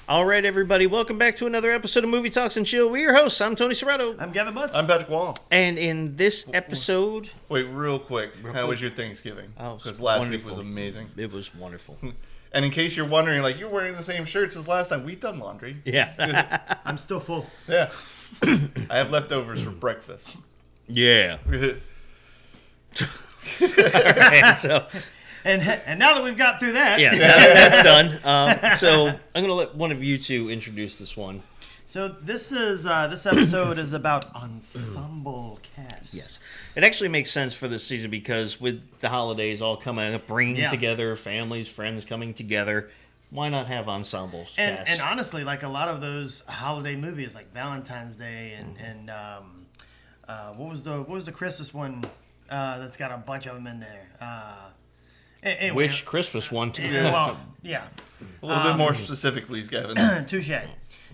All right, everybody, welcome back to another episode of Movie Talks and Chill. We're your hosts. I'm Tony Serrato. I'm Gavin Butts. I'm Patrick Wall. And in this episode... Wait, real quick. How was your Thanksgiving? Oh, because last week was amazing. It was wonderful. And in case you're wondering, like, you're wearing the same shirts as last time. We've done laundry. Yeah. I'm still full. Yeah. I have leftovers for breakfast. Yeah. All right, so... And now that we've got through that, yeah, that's done. So I'm going to let one of you two introduce this one. So this episode is about Ensemble Casts. Yes, it actually makes sense for this season because with the holidays all coming up, bringing together families, friends coming together, why not have Ensemble Casts? And honestly, like a lot of those holiday movies, like Valentine's Day and what was the Christmas one that's got a bunch of them in there. Anyway, Which Christmas one? Well, yeah. A little bit more specific, please, Gavin. Touche.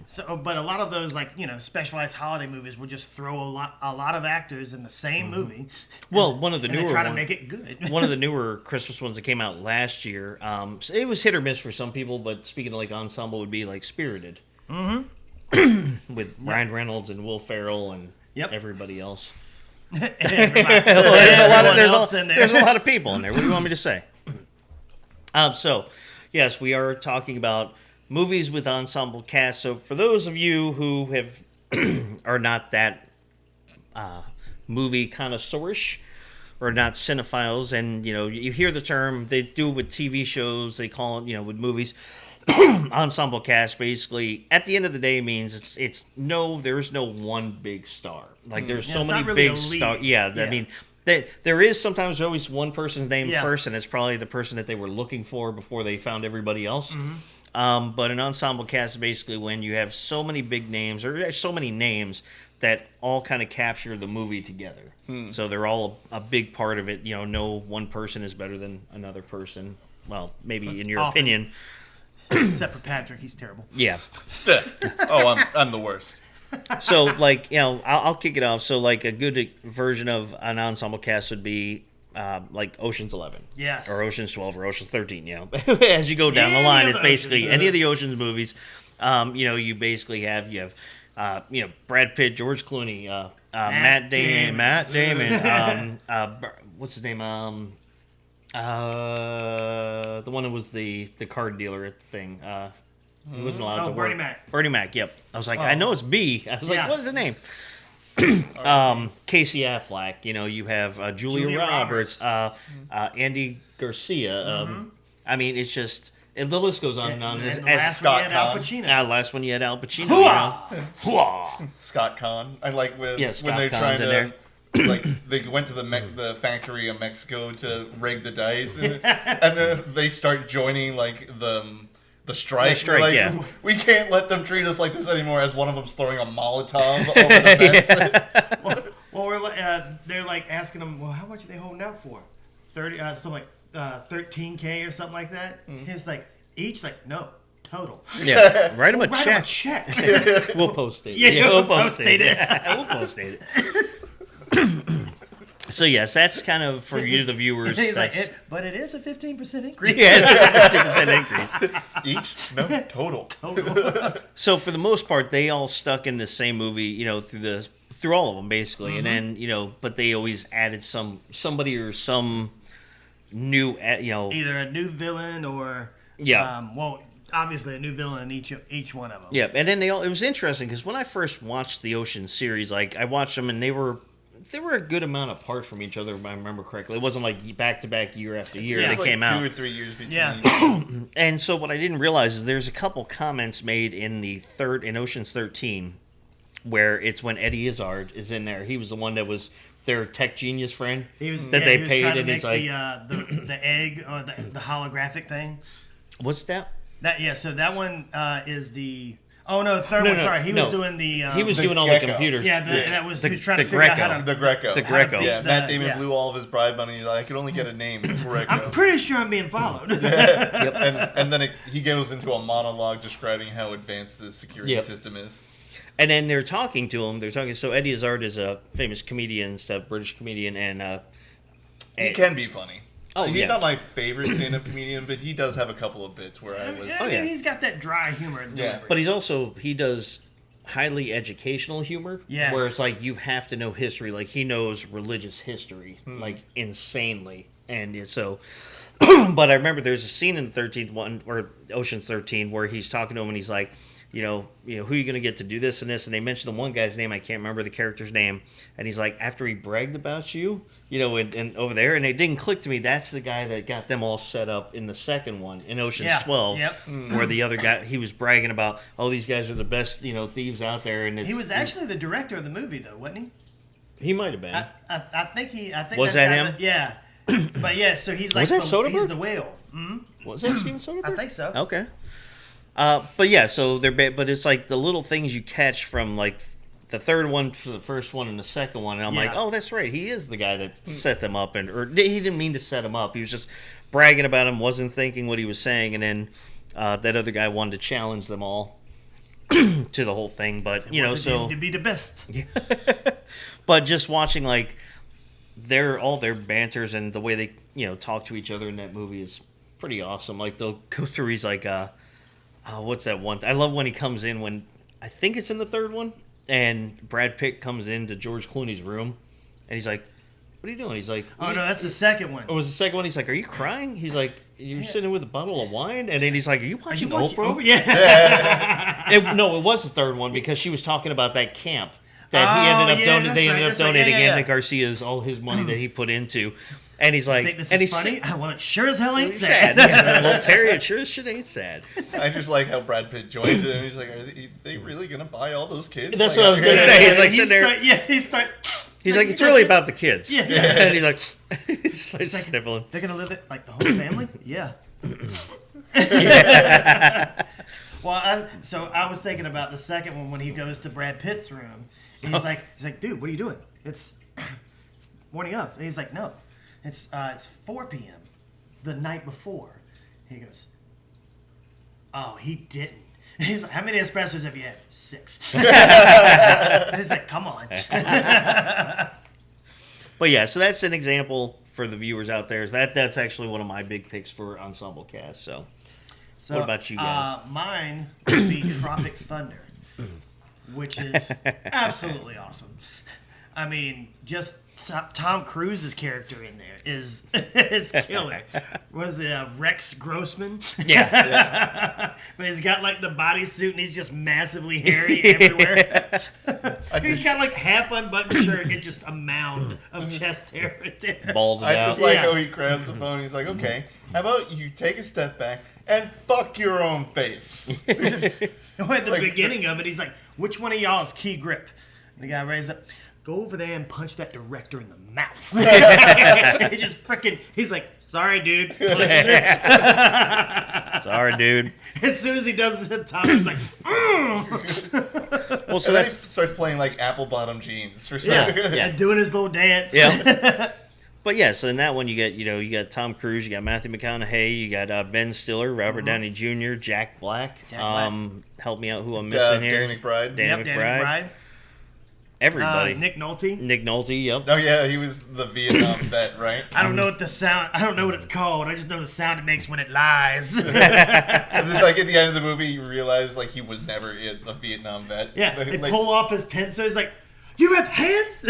So, but a lot of those, like, specialized holiday movies will just throw a lot of actors in the same movie. Well, one of the newer try to make it good. One of the newer Christmas ones that came out last year. So it was hit or miss for some people, but speaking of like ensemble, would be like Spirited, with Ryan Reynolds and Will Ferrell and everybody else. There's a lot of people in there. What do you want me to say? So, yes, we are talking about movies with ensemble casts. So, for those of you who have are not that movie connoisseurish or not cinephiles, and you hear the term, they do it with TV shows. They call it, with movies, ensemble cast. Basically, at the end of the day, means there is no one big star. Like there's so many big stars. I mean. There is sometimes always one person's name first, and it's probably the person that they were looking for before they found everybody else. Mm-hmm. But an ensemble cast is basically when you have so many big names, or so many names, that all kind of capture the movie together. So they're all a big part of it. No one person is better than another person. Well, maybe in your opinion. Except for Patrick, he's terrible. Yeah. I'm the worst. So, I'll kick it off. So, like, a good version of an ensemble cast would be, like, Ocean's 11. Yes. Or Ocean's 12 or Ocean's 13, As you go down the line, it's basically any of the Ocean's movies. You basically have, Brad Pitt, George Clooney, Matt Damon, what's his name? The one that was the card dealer at the thing. He wasn't allowed to work. Bernie Mac. Bernie Mac, yep. I was like, I know it's B. I was like, what is the name? Casey Affleck. You have Julia Roberts, Andy Garcia. I mean, it's just... And the list goes on and on. And last Scott one, Al Pacino. Last one, you had Al Pacino. Scott Conn. I like when they're trying to... Like, they went to the factory in Mexico to rig the dice, and then they start joining, like, the strike. We can't let them treat us like this anymore, as one of them's throwing a Molotov over the fence. They're like asking them, well, how much are they holding out for? 13K or something like that. He's like, each, like, no, total. Yeah, write them a check. We'll post it. We'll post it. We'll post it. So yes, that's kind of for you, the viewers. But it is a 15% increase. Yeah, 15% increase. Each? No, total. So for the most part, they all stuck in the same movie, through all of them basically, and then but they always added somebody or some new, either a new villain or obviously a new villain in each one of them. Yeah, and then it was interesting because when I first watched the Ocean series, like I watched them and they were a good amount apart from each other, if I remember correctly. It wasn't like back to back year after year they came out. 2 or 3 years between. Yeah. And so what I didn't realize is there's a couple comments made in Ocean's 13 where it's when Eddie Izzard is in there. He was the one that was their tech genius friend they paid, and he's like the egg or the holographic thing. What's that? So that one is the. Oh no, the third one. Sorry, he was doing the. He was doing all Gecko. the computers. Yeah, he was trying to figure Greco. out how to. The Greco. The Greco. Yeah, Matt Damon blew all of his bribe money. He's like, I could only get a name. Greco. I'm pretty sure I'm being followed. Yep. And then he goes into a monologue describing how advanced the security system is. And then they're talking to him. So Eddie Izzard is a famous comedian, British comedian, and he can be funny. He's not my favorite stand-up comedian, but he does have a couple of bits where I was. He's got that dry humor. But he does highly educational humor. Yes. Where it's like you have to know history. Like he knows religious history like insanely, and so. But I remember there's a scene in the 13th one, or Ocean's 13, where he's talking to him and he's like, you know, who are you going to get to do this and this? And they mention the one guy's name. I can't remember the character's name. And he's like, after he bragged about you, you know, and over there. And it didn't click to me. That's the guy that got them all set up in the second one, in Ocean's 12. Yep. Where the other guy, he was bragging about, oh, these guys are the best, you know, thieves out there. And he was actually the director of the movie, though, wasn't he? He might have been. I think he. I think was that him? Yeah. But yeah, so he's like he's the whale. Mm-hmm. Was that Steven Soderbergh? I think so. Okay. But yeah, so but it's like the little things you catch from like the third one to the first one and the second one, and I'm like, oh, that's right, he is the guy that set them up, or he didn't mean to set them up. He was just bragging about him, wasn't thinking what he was saying, and then that other guy wanted to challenge them all to the whole thing. But so to be the best. But just watching like all their banters and the way they talk to each other in that movie is pretty awesome. Like they'll go through, he's like what's that one? I love when he comes in, when I think it's in the third one, and Brad Pitt comes into George Clooney's room, and he's like, "What are you doing?" He's like, "Oh no, that's the second one." It was the second one. He's like, "Are you crying?" He's like, "You're sitting with a bottle of wine," and then he's like, "Are you watching Oprah?" Yeah. No, it was the third one because she was talking about that camp that he ended up donating Andy Garcia's all his money that he put into. And he's like, "You think this is funny?" Well, it sure as hell ain't sad. Well, Terry, it sure as shit ain't sad. I just like how Brad Pitt joins it, and he's like, "Are they really gonna buy all those kids?" That's what I was gonna say. He's like sitting there. He starts. He's like, "It's really about the kids." Yeah. And he's like, he's like sniffling. They're gonna live it like the whole family. Yeah. Well, I was thinking about the second one when he goes to Brad Pitt's room. And he's like, "Dude, what are you doing? It's morning of." And he's like, "No. It's 4 p.m. the night before." He goes, "Oh, he didn't." He's like, "How many espressos have you had?" 6. He's like, "Come on." But yeah, so that's an example for the viewers out there. Is that's actually one of my big picks for Ensemble Cast. So what about you guys? Mine would be Tropic Thunder, which is absolutely awesome. I mean, just Tom Cruise's character in there is killer. Was it Rex Grossman? Yeah. But he's got like the bodysuit and he's just massively hairy everywhere. He's got like half unbuttoned shirt and just a mound of chest hair right there. Balded out. I just like how he grabs the phone. He's like, "Okay, how about you take a step back and fuck your own face." At the beginning of it, he's like, "Which one of y'all is key grip?" And the guy raises up. "Go over there and punch that director in the mouth." He just he's like, "Sorry, dude." Sorry, dude. As soon as he does the top, he's like, Well, so then he starts playing like apple bottom jeans for some and doing his little dance. Yeah. But yeah, so in that one you got Tom Cruise, you got Matthew McConaughey, you got Ben Stiller, Robert Downey Jr., Jack Black. Help me out, who I'm missing here. Danny McBride. Danny McBride. Everybody. Nick Nolte. Yep. Oh yeah, he was the Vietnam vet, right? I don't know what it's called. I just know the sound it makes when it lies. And then, like at the end of the movie, you realize like he was never a Vietnam vet. Yeah, they pull off his pencil. He's like, "You have hands?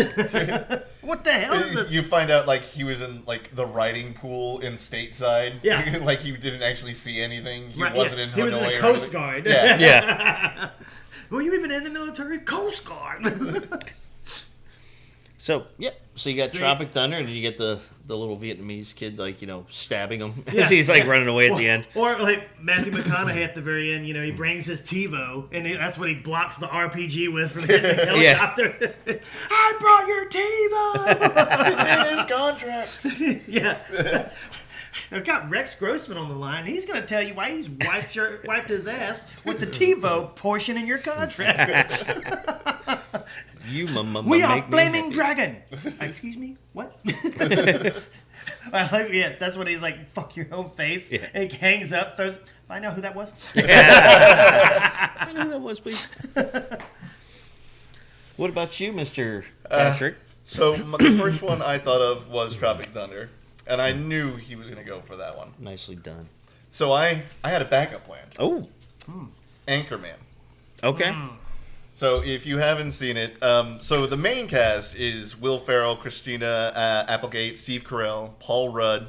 What the hell is this?" You find out like he was in like the riding pool in Stateside. Yeah. Like he didn't actually see anything. He wasn't in Hanoi. He was in the Coast Guard. Yeah. Yeah. Were you even in the military? Coast Guard. So you got Tropic Thunder, and then you get the little Vietnamese kid stabbing him Yeah. as he's running away at the end. Or like Matthew McConaughey at the very end, he brings his TiVo, and that's what he blocks the RPG with from hitting the helicopter. I brought your TiVo. It's in his contract. Yeah. I've got Rex Grossman on the line. He's going to tell you why he's wiped his ass with the TiVo portion in your contract. We are Flaming Dragon. Excuse me? What? That's when he's like, "Fuck your own face." Yeah. And he hangs up. I know who that was. I know who that was, please. What about you, Mr. Patrick? So the first one I thought of was Tropic Thunder. and I knew he was going to go for that one. Nicely done. So I had a backup plan. Oh. Anchorman. Okay. So if you haven't seen it, so the main cast is Will Ferrell, Christina Applegate, Steve Carell, Paul Rudd,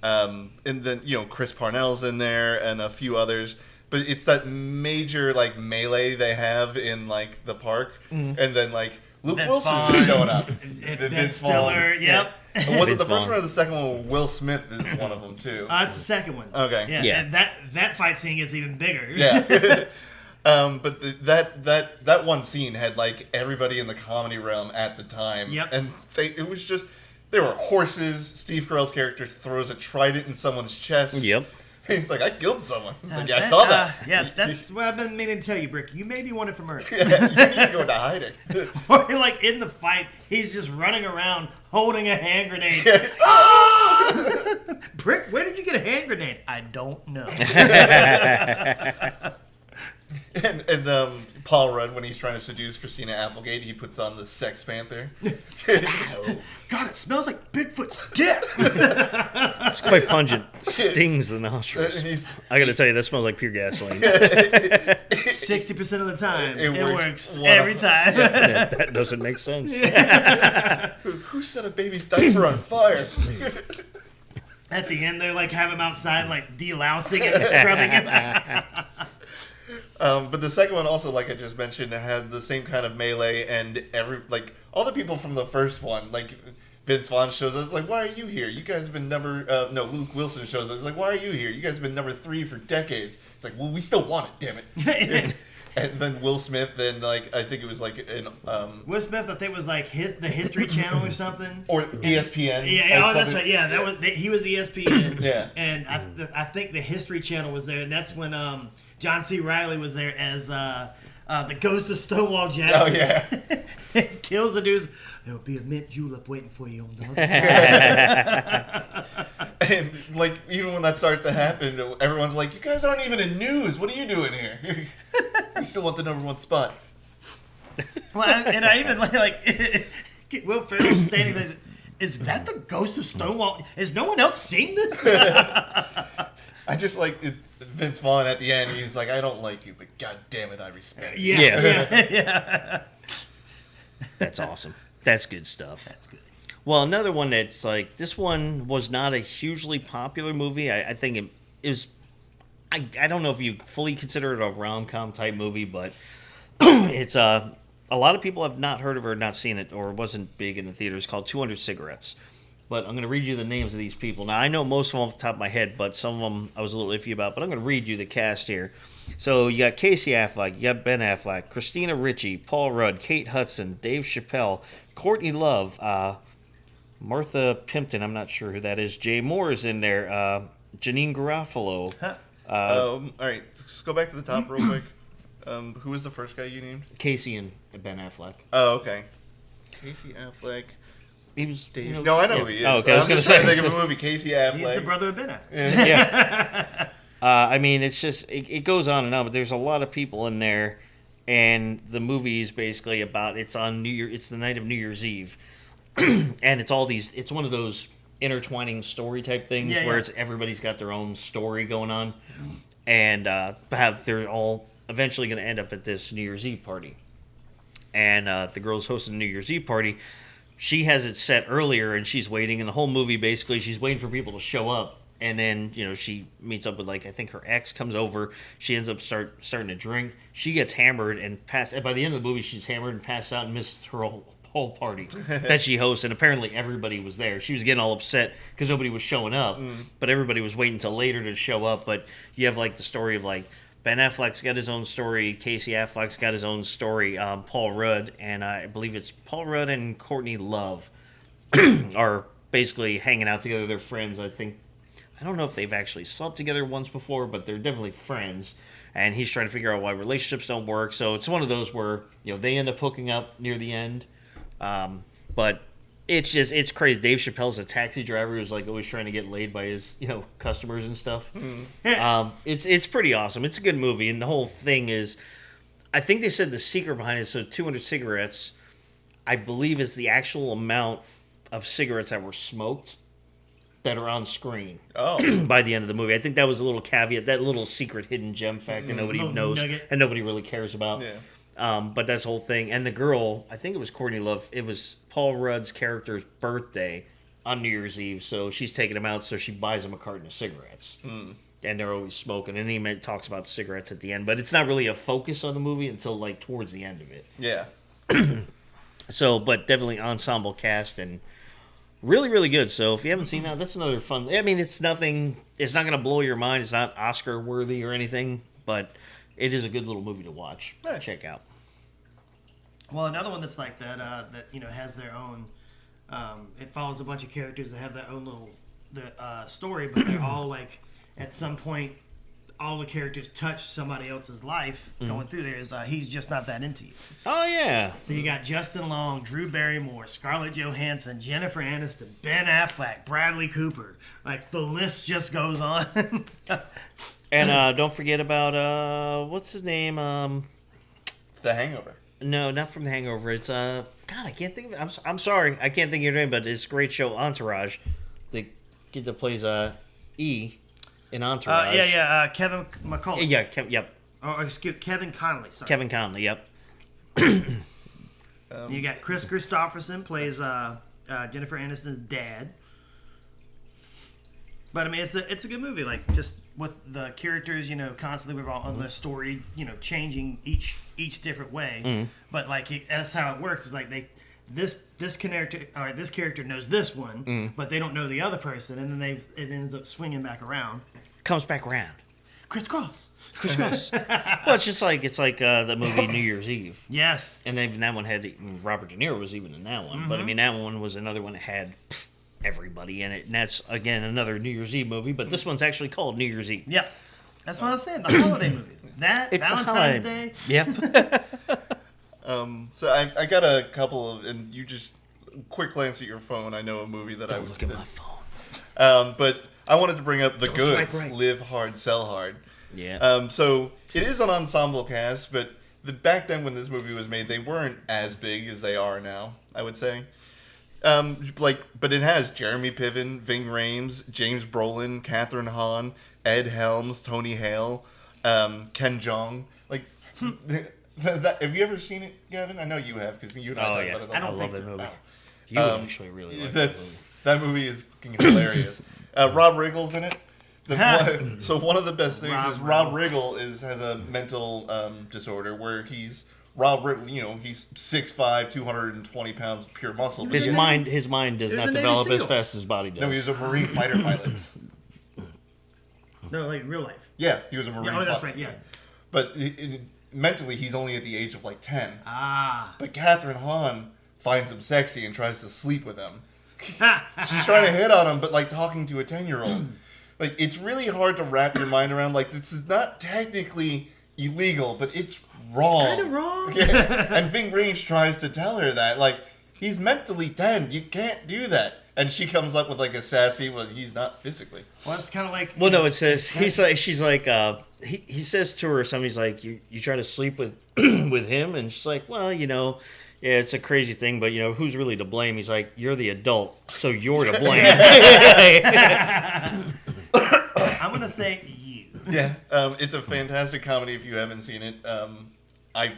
and then Chris Parnell's in there and a few others. But it's that major like melee they have in like the park, and then like Luke Wilson showing up, Ben Stiller, yep. Yeah. Was it the first one or the second one? Where Will Smith is one of them too. It's the second one. Okay. Yeah. And that fight scene gets even bigger. Yeah. But that one scene had like everybody in the comedy realm at the time. Yep. And it was just, there were horses. Steve Carell's character throws a trident in someone's chest. Yep. He's like, I killed someone. Like, I saw that. Yeah, that's what I've been meaning to tell you, Brick. You may be wanted for murder. Yeah, you need to go into hiding. Or like in the fight, he's just running around holding a hand grenade. Brick, where did you get a hand grenade? I don't know. And Paul Rudd, when he's trying to seduce Christina Applegate, he puts on the Sex Panther. God, it smells like Bigfoot's dick. It's quite pungent. Stings the nostrils. I got to tell you, that smells like pure gasoline. 60% of the time, it works every time. Yeah, that doesn't make sense. Who set a baby's diaper on fire? At the end, they like have him outside, like delousing it and scrubbing him. But the second one also, like I just mentioned, had the same kind of melee, and all the people from the first one, like Vince Vaughn shows up, it's like, why are you here? You guys have been Luke Wilson shows up, it's like, why are you here? You guys have been number 3 for decades. It's like, well, we still want it, damn it. And then Will Smith, then I think it was like an Will Smith, I think was like the History Channel or something, or ESPN. Yeah, that's right. Yeah, he was ESPN. Yeah, and I think the History Channel was there, and that's when John C. Reilly was there as the ghost of Stonewall Jackson. Oh yeah, kills the dudes. There will be a mint julep waiting for you on the other side. And like even when that starts to happen, everyone's like, "You guys aren't even in news. What are you doing here? We still want the number 1 spot." Well, and I even like Will Ferrell standing there. Is that the ghost of Stonewall? Has no one else seen this? I just like Vince Vaughn at the end. He's like, "I don't like you, but god damn it, I respect you." Yeah. That's awesome. That's good stuff. That's good. Well, another one that's like, this one was not a hugely popular movie. I think it is. I don't know if you fully consider it a rom-com type movie, but it's a lot of people have not heard of it or not seen it or wasn't big in the theaters. It's called 200 Cigarettes. But I'm going to read you the names of these people. Now, I know most of them off the top of my head, but some of them I was a little iffy about. But I'm going to read you the cast here. So you got Casey Affleck, you got Ben Affleck, Christina Ricci, Paul Rudd, Kate Hudson, Dave Chappelle, Courtney Love, Martha Plimpton, I'm not sure who that is. Jay Moore is in there. Janine Garofalo. All right, let's go back to the top real quick. Who was the first guy you named? Casey and Ben Affleck. Oh, okay. Casey Affleck. He was. No, I know who he is. Oh, okay, I was going to say. Think of a movie. Casey Affleck. He's the brother of Ben Affleck. Yeah. I mean, it's just it goes on and on, but there's a lot of people in there, and the movie is basically about it's on New Year. It's the night of New Year's Eve, and it's all these. It's one of those intertwining story type things where it's everybody's got their own story going on, and they're all eventually going to end up at this New Year's Eve party, and the girl's hosting the New Year's Eve party. She has it set earlier, and she's waiting. And the whole movie, basically, she's waiting for people to show up. And then, she meets up with, I think her ex comes over. She ends up starting to drink. She gets hammered and and by the end of the movie, she's hammered and passed out and missed her whole party that she hosts. And apparently everybody was there. She was getting all upset because nobody was showing up. But everybody was waiting until later to show up. But you have, the story of, Ben Affleck's got his own story. Casey Affleck's got his own story. Paul Rudd, and I believe it's Paul Rudd and Courtney Love are basically hanging out together. They're friends, I think. I don't know if they've actually slept together once before, but they're definitely friends. And he's trying to figure out why relationships don't work. So it's one of those where, they end up hooking up near the end. But it's crazy. Dave Chappelle's a taxi driver who's always trying to get laid by his, customers and stuff. It's pretty awesome. It's a good movie. And the whole thing is, I think they said the secret behind it. So 200 cigarettes, I believe, is the actual amount of cigarettes that were smoked that are on screen. Oh. By the end of the movie, I think that was a little caveat, that little secret hidden gem fact that nobody knows nugget. and nobody really cares about. Yeah. But that's the whole thing. And the girl, I think it was Courtney Love. It was Paul Rudd's character's birthday on New Year's Eve, so she's taking him out. So she buys him a carton of cigarettes, and they're always smoking. And he talks about cigarettes at the end, but it's not really a focus on the movie until like towards the end of it. Yeah. So, but definitely ensemble cast and really, really good. So if you haven't seen that, that's another fun. I mean, it's nothing. It's not going to blow your mind. It's not Oscar worthy or anything, but it is a good little movie to watch. Nice. Check out. Well, another one that's like that, that has their own. It follows a bunch of characters that have their own little story, but they're all like at some point, all the characters touch somebody else's life going through there. Is He's Just Not That Into You. Oh yeah. So you got Justin Long, Drew Barrymore, Scarlett Johansson, Jennifer Aniston, Ben Affleck, Bradley Cooper. Like the list just goes on. And don't forget about what's his name? The Hangover. No, not from The Hangover. It's God, I can't think of it. I'm sorry, I can't think of your name, but it's a great show, Entourage. The kid that plays E in Entourage. Kevin McCullough. Yeah, yep. Oh, excuse Kevin Connolly. Sorry. Kevin Connolly. Yep. You got Chris Christopherson plays Jennifer Aniston's dad. But I mean, it's a good movie. Like just with the characters, constantly revolve on the story, changing each different way. But like that's how it works. Is like this character knows this one, but they don't know the other person, and then it ends up swinging back around. Comes back around. Crisscross. Well, it's like the movie New Year's Eve. Yes. And even that one had Robert De Niro was even in that one, but I mean that one was another one that had everybody in it, and that's again another New Year's Eve movie, but this one's actually called New Year's Eve. Yep, that's what I was saying. The holiday movie. It's Valentine's Day. Yep. So I got a couple of, and you just quick glance at your phone. I know a movie that Don't look at my phone. But I wanted to bring up The Goods. Right. Live Hard, Sell Hard. Yeah. So it is an ensemble cast, but back then when this movie was made, they weren't as big as they are now, I would say. But it has Jeremy Piven, Ving Rhames, James Brolin, Kathryn Hahn, Ed Helms, Tony Hale, Ken Jeong. Like, have you ever seen it, Gavin? I know you have because you and I talked about it. I don't think love that so. movie. You would actually really like that movie is hilarious. Rob Riggle's in it. So one of the best things is Rob Riggle has a mental disorder where he's Rob Riggle, he's 6'5", 220 pounds pure muscle. His mind does not develop as fast as his body does. No, he was a Marine fighter pilot. No, like real life. Yeah, he was a Marine pilot. Oh, that's right, yeah. But mentally, he's only at the age of 10. Ah. But Kathryn Hahn finds him sexy and tries to sleep with him. She's trying to hit on him, but talking to a 10-year-old. It's really hard to wrap your mind around. This is not technically illegal, but it's wrong. It's kind of wrong. Yeah. And Ving Rhames tries to tell her that, he's mentally 10. You can't do that. And she comes up with a sassy, well, he's not physically. Well, it's kind of like. Well, no, it says he says to her something. He's like, you try to sleep with with him, and she's like, well, yeah, it's a crazy thing, but who's really to blame? He's like, you're the adult, so you're to blame. I'm gonna say you. Yeah, it's a fantastic comedy if you haven't seen it. I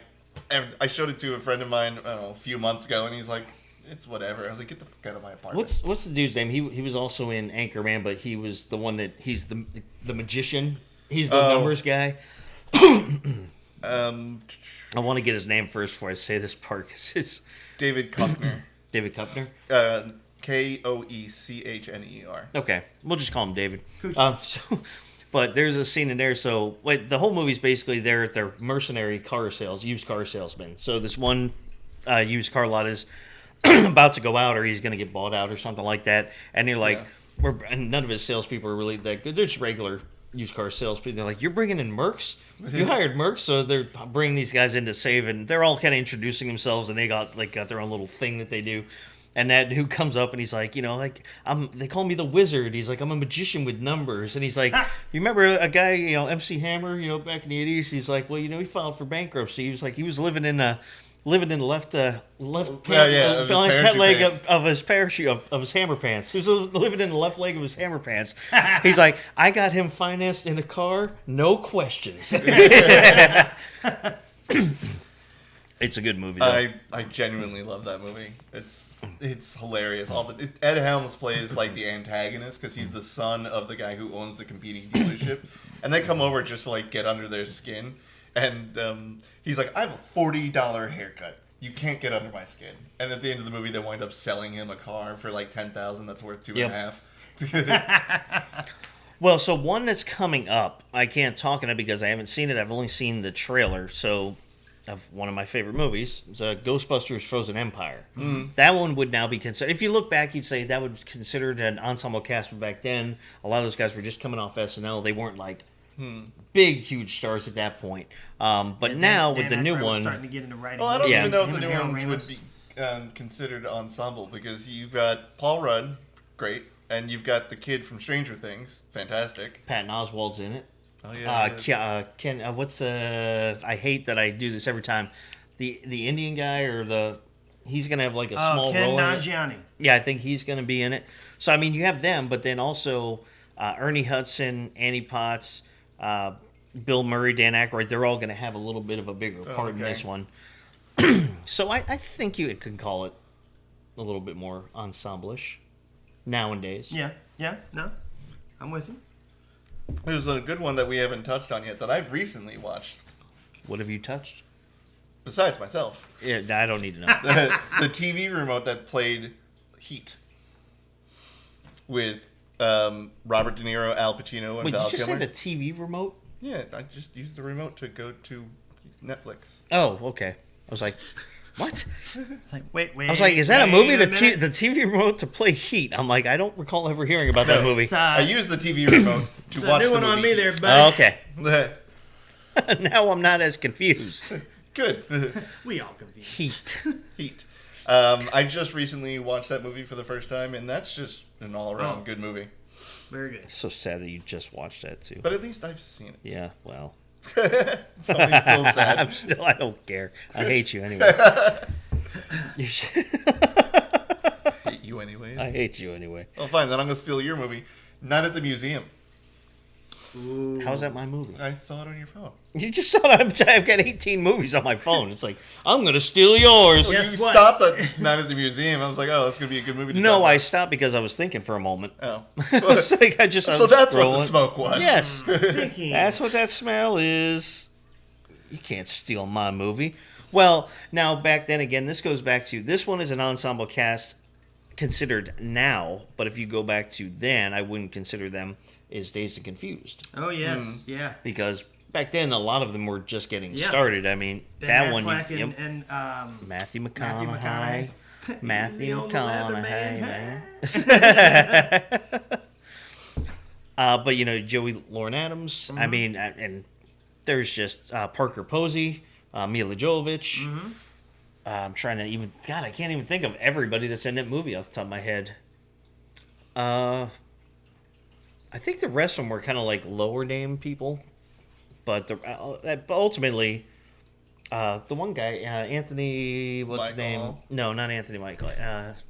showed it to a friend of mine a few months ago, and he's like, it's whatever. I was like, get the fuck out of my apartment. What's the dude's name? He was also in Anchorman, but he was the one he's the magician. He's the numbers guy. I want to get his name first before I say this part. It's David Koechner. David Koechner? Koechner. Okay. We'll just call him David. But there's a scene in there. So the whole movie's basically they're at their mercenary used car salesmen. So this one used car lot is about to go out, or he's going to get bought out or something like that. And they're like, and none of his salespeople are really that good. They're just regular used car salespeople. They're like, you're bringing in mercs? You hired mercs? So they're bringing these guys in to save, and they're all kind of introducing themselves, and they got their own little thing that they do. And that dude comes up and he's like, they call me the wizard. He's like, I'm a magician with numbers. And he's like, you remember a guy, MC Hammer, back in the 80s? He's like, well, he filed for bankruptcy. He was like, he was living in living in the left pant leg of his parachute of his hammer pants. He was living in the left leg of his hammer pants. He's like, I got him financed in a car, no questions. It's a good movie, though. I genuinely love that movie. It's hilarious. Ed Helms plays like the antagonist because he's the son of the guy who owns the competing dealership, and they come over just to like get under their skin. And he's like, I have a $40 haircut. You can't get under my skin. And at the end of the movie, they wind up selling him a car for like $10,000. That's worth $2.5. Well, so one that's coming up, I can't talk on it because I haven't seen it. I've only seen the trailer. So, of one of my favorite movies, it's Ghostbusters: Frozen Empire. That one would now be considered. If you look back, you'd say that would be considered an ensemble cast. But back then, a lot of those guys were just coming off SNL. They weren't like big, huge stars at that point. But now with the new one, starting to get into writing. Well, I don't even know if the new ones would be considered ensemble because you've got Paul Rudd, great, and you've got the kid from Stranger Things, fantastic. Patton Oswalt's in it. Oh yeah. Ken, what's I hate that I do this every time. The Indian guy he's gonna have like a small role. Ken Nanjiani. Yeah, I think he's gonna be in it. So I mean, you have them, but then also Ernie Hudson, Annie Potts. Bill Murray, Dan Aykroyd, they're all going to have a little bit of a bigger part in this one. So I think you can call it a little bit more ensemble-ish nowadays. Yeah, no, I'm with you. There's a good one that we haven't touched on yet that I've recently watched. What have you touched? Besides myself. Yeah, I don't need to know. The TV remote that played Heat with Robert De Niro, Al Pacino, and Val Kilmer. Wait, did you say the TV remote? Yeah, I just used the remote to go to Netflix. Oh, okay. I was like, what? Wait. I was like, is that a movie? The TV remote to play Heat? I'm like, I don't recall ever hearing about that movie. I used the TV remote to watch the movie. New one on me there, buddy. Oh, okay. Now I'm not as confused. Good. We all confused. Heat. I just recently watched that movie for the first time, and that's just an all-around good movie. Very good. It's so sad that you just watched that too. But at least I've seen it. Yeah, well. Something's still sad. I don't care. I hate you anyway. Hate you anyways. I hate you anyway. Oh, fine. Then I'm going to steal your movie. Not at the museum. Ooh. How's that my movie? I saw it on your phone. You just saw it. I've got 18 movies on my phone. It's like, I'm going to steal yours. Well, you stopped at Not at the Museum. I was like, oh, that's going to be a good movie to talk about. I stopped because I was thinking for a moment. Oh. It's like so that's what the smoke was. Yes. That's what that smell is. You can't steal my movie. Well, now, back then, again, this goes back to, this one is an ensemble cast considered now, but if you go back to then, I wouldn't consider them as Dazed and Confused. Oh, yes. Yeah. Because back then, a lot of them were just getting started. I mean, Ben that Affleck one... and Matthew McConaughey. Matthew McConaughey, man. But, Joey Lauren Adams. I mean, and there's just Parker Posey, Mila Jovovich. I'm trying to even... God, I can't even think of everybody that's in that movie off the top of my head. I think the rest of them were kind of like lower name people. But ultimately... the one guy, Anthony, what's his name? No, not Anthony Michael.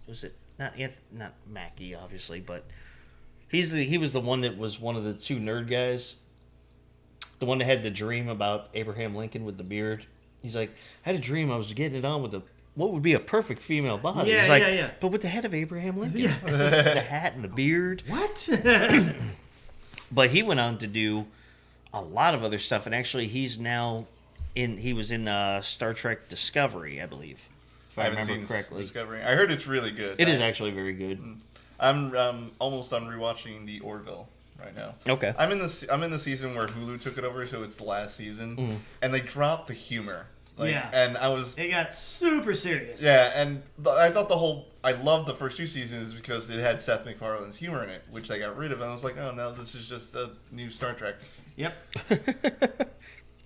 Was it not Mackie, obviously, but he was the one that was one of the two nerd guys. The one that had the dream about Abraham Lincoln with the beard. He's like, I had a dream I was getting it on with what would be a perfect female body. Yeah, He's like, yeah. But with the head of Abraham Lincoln. Yeah. The hat and the beard. What? But he went on to do a lot of other stuff, and actually he's now... He was in Star Trek Discovery, I believe, if I remember correctly. Discovery. I heard it's really good. It is actually very good. I'm almost done rewatching The Orville right now. Okay. I'm in the season where Hulu took it over, so it's the last season, and they dropped the humor. And it got super serious. Yeah, and I thought I loved the first two seasons because it had Seth MacFarlane's humor in it, which they got rid of, and I was like, oh no, this is just a new Star Trek. Yep.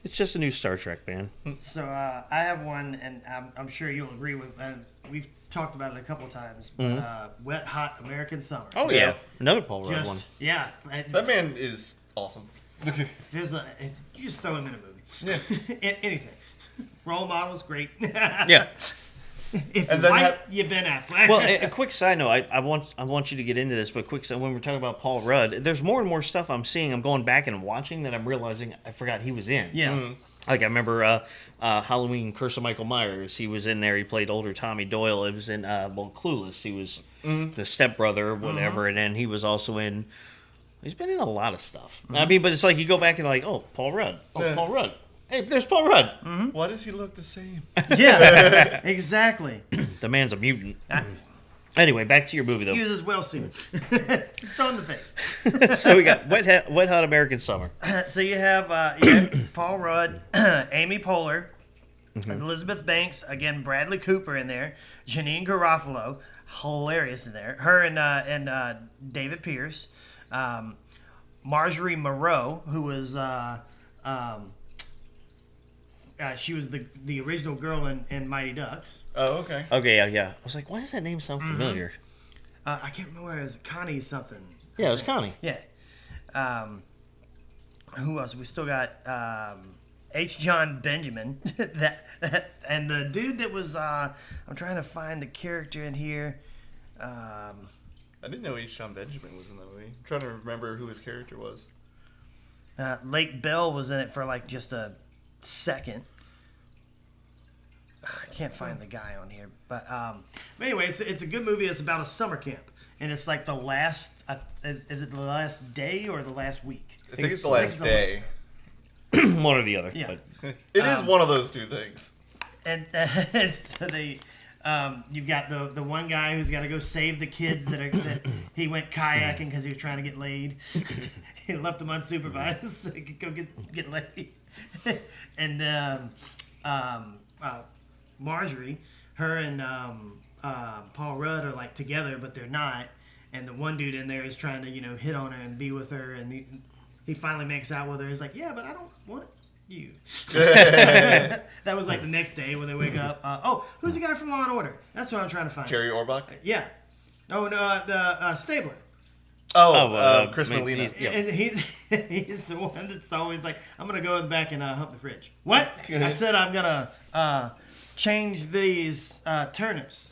It's just a new Star Trek, man. So I have one, and I'm sure you'll agree with. We've talked about it a couple of times. Wet Hot American Summer. Oh yeah, another Paul Rudd one. Yeah, that man is awesome. You just throw him in a movie. Yeah, anything. Role models, great. Yeah. If and you're white, you've been Affleck. Well, a quick side note, I want you to get into this, but quick side, when we're talking about Paul Rudd, there's more and more stuff I'm seeing. I'm going back and watching that I'm realizing I forgot he was in. Yeah. Mm-hmm. Like I remember Halloween, Curse of Michael Myers. He was in there. He played older Tommy Doyle. It was in Clueless. He was the stepbrother or whatever, and then he was also in. He's been in a lot of stuff. I mean, but it's like you go back and like, oh, Paul Rudd. Oh, Paul Rudd. Hey, there's Paul Rudd. Why does he look the same? Yeah, exactly. The man's a mutant. Anyway, back to your movie, though. He was as well seen. Just on the face. So we got Wet Hot American Summer. So you have Paul Rudd, Amy Poehler, Elizabeth Banks, again, Bradley Cooper in there, Janine Garofalo, hilarious in there. Her and David Pierce. Marjorie Moreau, who was... she was the original girl in Mighty Ducks. Oh, okay. Okay, yeah. I was like, why does that name sound familiar? I can't remember. It was Connie something. Yeah, it was Connie. Yeah. Who else? We still got H. John Benjamin. And the dude that was... I'm trying to find the character in here. I didn't know H. John Benjamin was in that movie. I'm trying to remember who his character was. Lake Bell was in it for like just a second. I can't find the guy on here, but anyway, it's a good movie. It's about a summer camp, and it's like the last. Is it the last day or the last week? I think it's the last day. One or the other. Yeah, but. It is one of those two things. And so you've got the one guy who's got to go save the kids that he went kayaking because he was trying to get laid. He left them unsupervised so he could go get laid. And Marjorie, her and Paul Rudd are like together, but they're not. And the one dude in there is trying to hit on her and be with her, and he finally makes out with her. He's like, yeah, but I don't want you. That was like the next day when they wake up. Who's the guy from Law and Order? That's what I'm trying to find. Jerry Orbach? Yeah. Oh, no, the Stabler. Chris Molina. Yeah. And he's the one that's always like, I'm going to go in the back and hump the fridge. What? I said I'm going to change these turnips.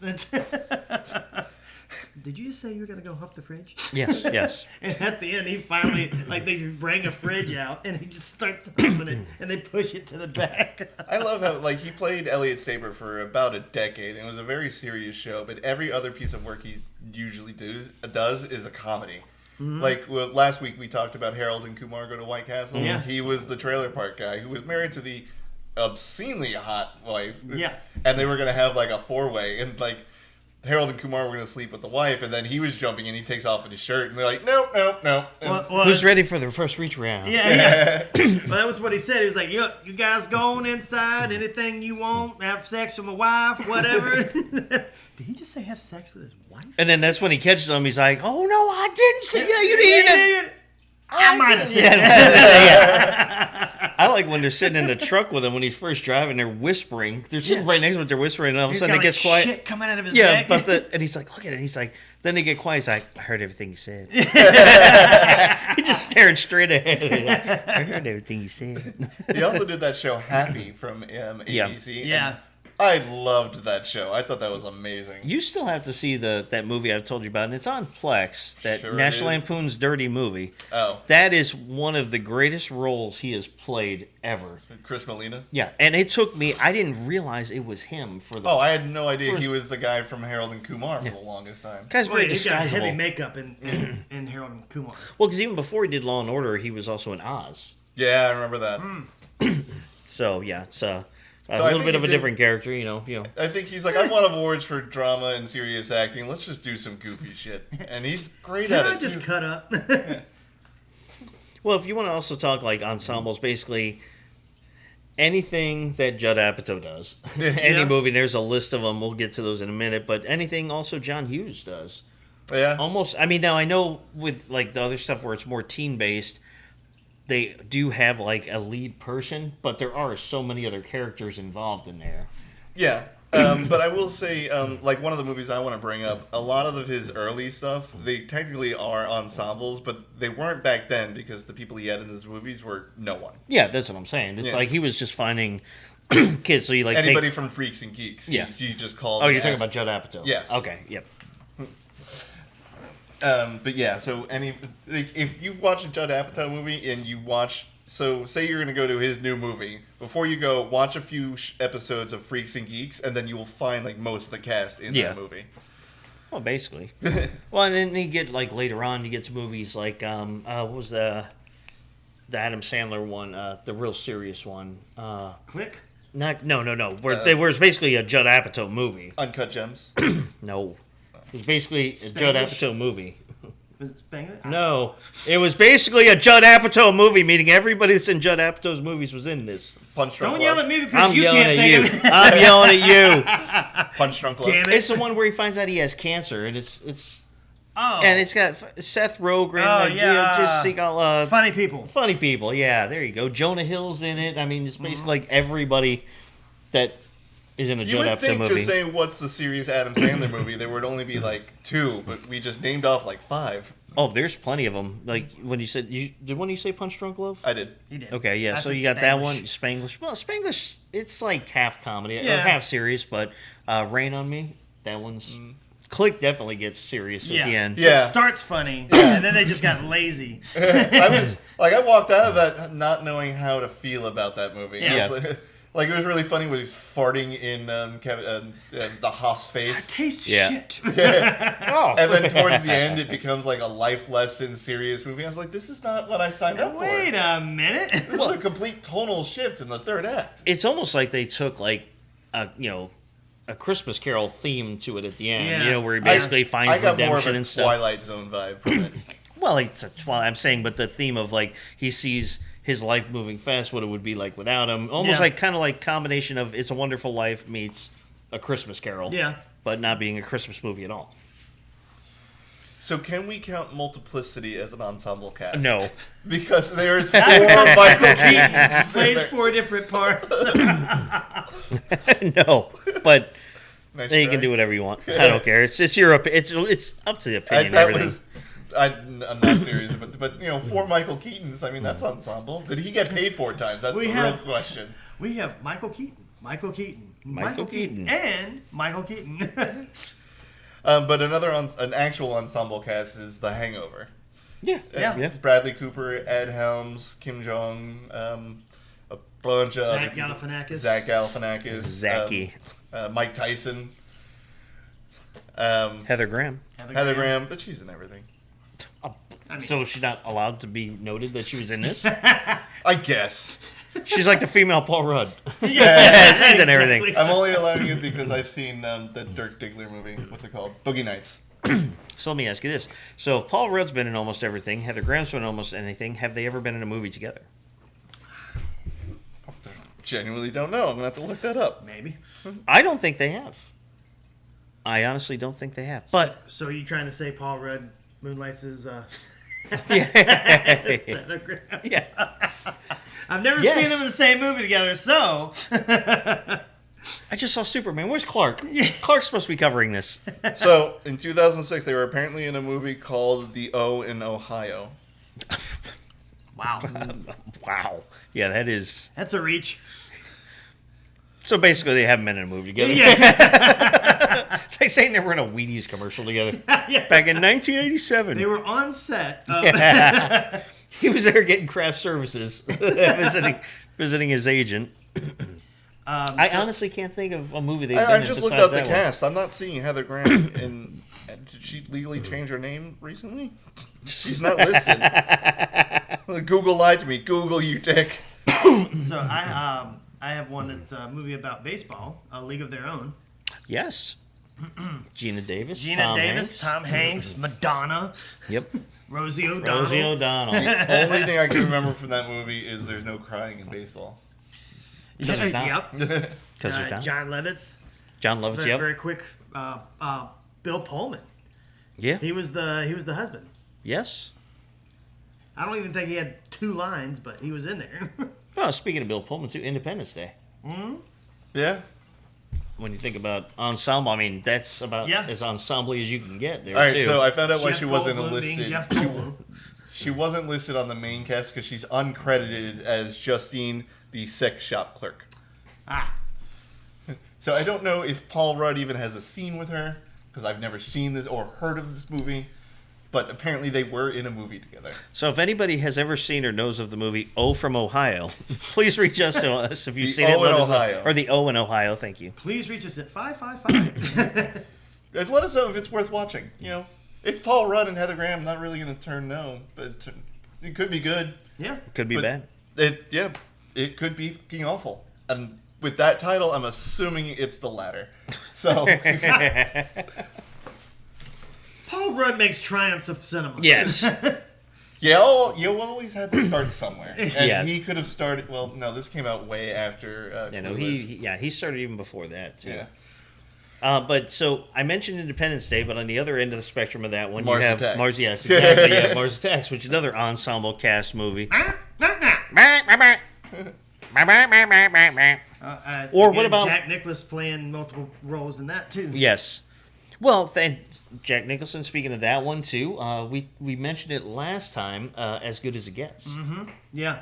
Did you just say you were going to go hump the fridge? Yes. And at the end, he finally, they bring a fridge out, and he just starts humping it, and they push it to the back. I love how, he played Elliot Stabler for about a decade, and it was a very serious show, but every other piece of work he usually does is a comedy. Mm-hmm. Last week we talked about Harold and Kumar Go to White Castle. Yeah. He was the trailer park guy who was married to the obscenely hot wife. Yeah. And they were going to have, a four-way, and, Harold and Kumar were going to sleep with the wife, and then he was jumping, and he takes off his shirt, and they're like, nope. Who's ready for their first reach round? Yeah. Well, that was what he said. He was like, you guys go on inside, anything you want, have sex with my wife, whatever. Did he just say have sex with his wife? And then that's when he catches them. He's like, oh, no, I didn't say that. You didn't. I might have said that. I like when they're sitting in the truck with him when he's first driving. They're whispering. They're sitting right next to him. They're whispering, and all of a sudden it gets quiet. Shit coming out of his neck. And he's like, look at it. He's like, then they get quiet. He's like, I heard everything you said. He just stared straight ahead. I heard everything you said. He also did that show Happy from ABC. Yeah. I loved that show. I thought that was amazing. You still have to see that movie I've told you about, and it's on Plex, that National Lampoon's Dirty Movie. Oh. That is one of the greatest roles he has played ever. Chris Molina? Yeah, and it took me, I didn't realize it was him for the... Oh, I had no idea he was the guy from Harold and Kumar for the longest time. Guy's very disguisable. He's got heavy makeup in Harold and Kumar. Well, because even before he did Law and Order, he was also in Oz. Yeah, I remember that. So, yeah, it's... a little bit of a different character, you know. I think he's like, I won awards for drama and serious acting. Let's just do some goofy shit. And he's great at it. I just cut up. Well, if you want to also talk ensembles, basically anything that Judd Apatow does. Any movie, there's a list of them. We'll get to those in a minute. But anything also John Hughes does. Yeah. Almost, now I know with the other stuff where it's more teen-based, they do have a lead person, but there are so many other characters involved in there. Yeah, but I will say, one of the movies I want to bring up, a lot of his early stuff, they technically are ensembles, but they weren't back then because the people he had in his movies were no one. Yeah, that's what I'm saying. It's like he was just finding kids. So you like anybody from Freaks and Geeks. Yeah. You just call. Oh, you're talking about Judd Apatow. Yes. Okay. Yep. But yeah, so if you watch a Judd Apatow movie and you watch, so say you're going to go to his new movie, before you go, watch a few episodes of Freaks and Geeks, and then you will find like most of the cast in that movie. Well, basically. Well, and then you get like later on, you get to movies like what was the Adam Sandler one, the real serious one? Click? No. Where it's basically a Judd Apatow movie. Uncut Gems. No. It was basically a Judd Apatow movie. Was it Spanglish? No. It was basically a Judd Apatow movie, meaning everybody that's in Judd Apatow's movies was in this. Punch Drunk Don't Love. yell at me because you can't think of it. I'm yelling at you. Punch Drunk Love. Damn it. It's the one where he finds out he has cancer, and it's Oh. and it's got Seth Rogen. Oh, yeah. Just see all, Funny people. Funny people, yeah. There you go. Jonah Hill's in it. I mean, it's basically like everybody that is in a You Judd would Apatow think movie. just saying what's the serious Adam Sandler movie, there would only be like 2, but we just named off like 5. Oh, there's plenty of them. Like when you said, did one of you say Punch Drunk Love? I did. He did. Okay, yeah. I So said you got that Spanglish. one, Spanglish. Well, Spanglish, it's like half comedy or Yeah. half serious, but Rain on Me, that one's. Click definitely gets serious at the end. Yeah. It starts funny, and then they just got lazy. I walked out of that not knowing how to feel about that movie. Yeah. It was like it was really funny when he was farting in the Hoff's face. Taste shit. Oh. And then towards the end, it becomes like a life lesson, serious movie. I was like, this is not what I signed up for. Wait a minute. This is a complete tonal shift in the third act. It's almost like they took like a Christmas Carol theme to it at the end. Yeah. Where he basically finds I got redemption more of a and stuff. Twilight Zone vibe from it. Well, it's a Twilight. I'm saying, but the theme of like he sees his life moving fast, what it would be like without him. Almost like kind of like combination of It's a Wonderful Life meets A Christmas Carol. Yeah. But not being a Christmas movie at all. So can we count Multiplicity as an ensemble cast? No. Because there's 4 Michael Keatons. Plays 4 different parts. No. But Nice you try. can do whatever you want. I don't care. It's your it's up to the opinion. Everything. I'm not serious, but 4 Michael Keatons. I mean, that's ensemble. Did he get paid 4 times? That's the real question. We have Michael Keaton, Michael Keaton. and Michael Keaton. But an actual ensemble cast is The Hangover. Yeah. Bradley Cooper, Ed Helms, Kim Jong, a bunch of Zach Galifianakis. Zachy. Mike Tyson. Heather Graham. Heather Graham, but she's in everything. So she's not allowed to be noted that she was in this? I guess. She's like the female Paul Rudd. Yeah, She's in everything. I'm only allowing it because I've seen the Dirk Diggler movie. What's it called? Boogie Nights. So let me ask you this. So if Paul Rudd's been in almost everything, Heather Graham's been in almost anything, have they ever been in a movie together? Genuinely don't know. I'm going to have to look that up. Maybe. I don't think they have. I honestly don't think they have. But So are you trying to say Paul Rudd moonlights as yeah. Heather Graham? Yeah. I've never Yes. seen them in the same movie together, so I just saw Superman. Where's Clark? Clark's supposed to be covering this. So, in 2006, they were apparently in a movie called The O in Ohio. wow, Wow. Yeah, that is. that's a reach. So basically, they haven't been in a movie together. Yeah, It's like saying they were in a Wheaties commercial together yeah. back in 1987. They were on set. Yeah. He was there getting craft services, visiting his agent. I honestly can't think of a movie they've been I in just looked besides up the that one. cast. I'm not seeing Heather Graham in. Did she legally change her name recently? She's not listed. Google lied to me. Google, you dick. So I have one that's a movie about baseball, A League of Their Own. Yes. Gina Davis. Gina Tom Davis, Hanks. Tom Hanks, Madonna, Yep. Rosie O'Donnell. Rosie O'Donnell. The only thing I can remember from that movie is there's no crying in baseball. Because there's not. Yep. Because there's not. John Lovitz. John Lovitz. Very, Yep. very quick. Bill Pullman. Yeah. He was the husband. Yes. I don't even think he had 2 lines, but he was in there. Well, speaking of Bill Pullman, too, Independence Day. Yeah. When you think about ensemble, I mean, that's about Yeah. as ensemble as you can get there, All right, too. so I found out why Jeff she wasn't Goldblum being listed. Jeff Goldblum. She wasn't listed on the main cast because she's uncredited as Justine, the sex shop clerk. So I don't know if Paul Rudd even has a scene with her, because I've never seen this or heard of this movie. But apparently they were in a movie together. So if anybody has ever seen or knows of the movie O from Ohio, please reach us to us if you've seen it. O in Ohio. Or the O in Ohio, thank you. Please reach us at 555. And let us know if it's worth watching. You know, it's Paul Rudd and Heather Graham. I'm not really going to turn no, but it could be good. Yeah. Could be bad. It could be fucking awful. And with that title, I'm assuming it's the latter. So... Paul Rudd makes triumphs of cinema. Yes. Yeah, you always had to start somewhere. And he could have started... Well, no, this came out way after... he started even before that, too. Yeah. But so I mentioned Independence Day, but on the other end of the spectrum of that one, Mars you have Attacks. Mars. Yes, exactly. You have Mars Attacks, which is another ensemble cast movie. Or what about Jack Nicklaus playing multiple roles in that too? Yes. Well, Jack Nicholson. Speaking of that one too, we mentioned it last time. As Good as It Gets. Mm-hmm. Yeah.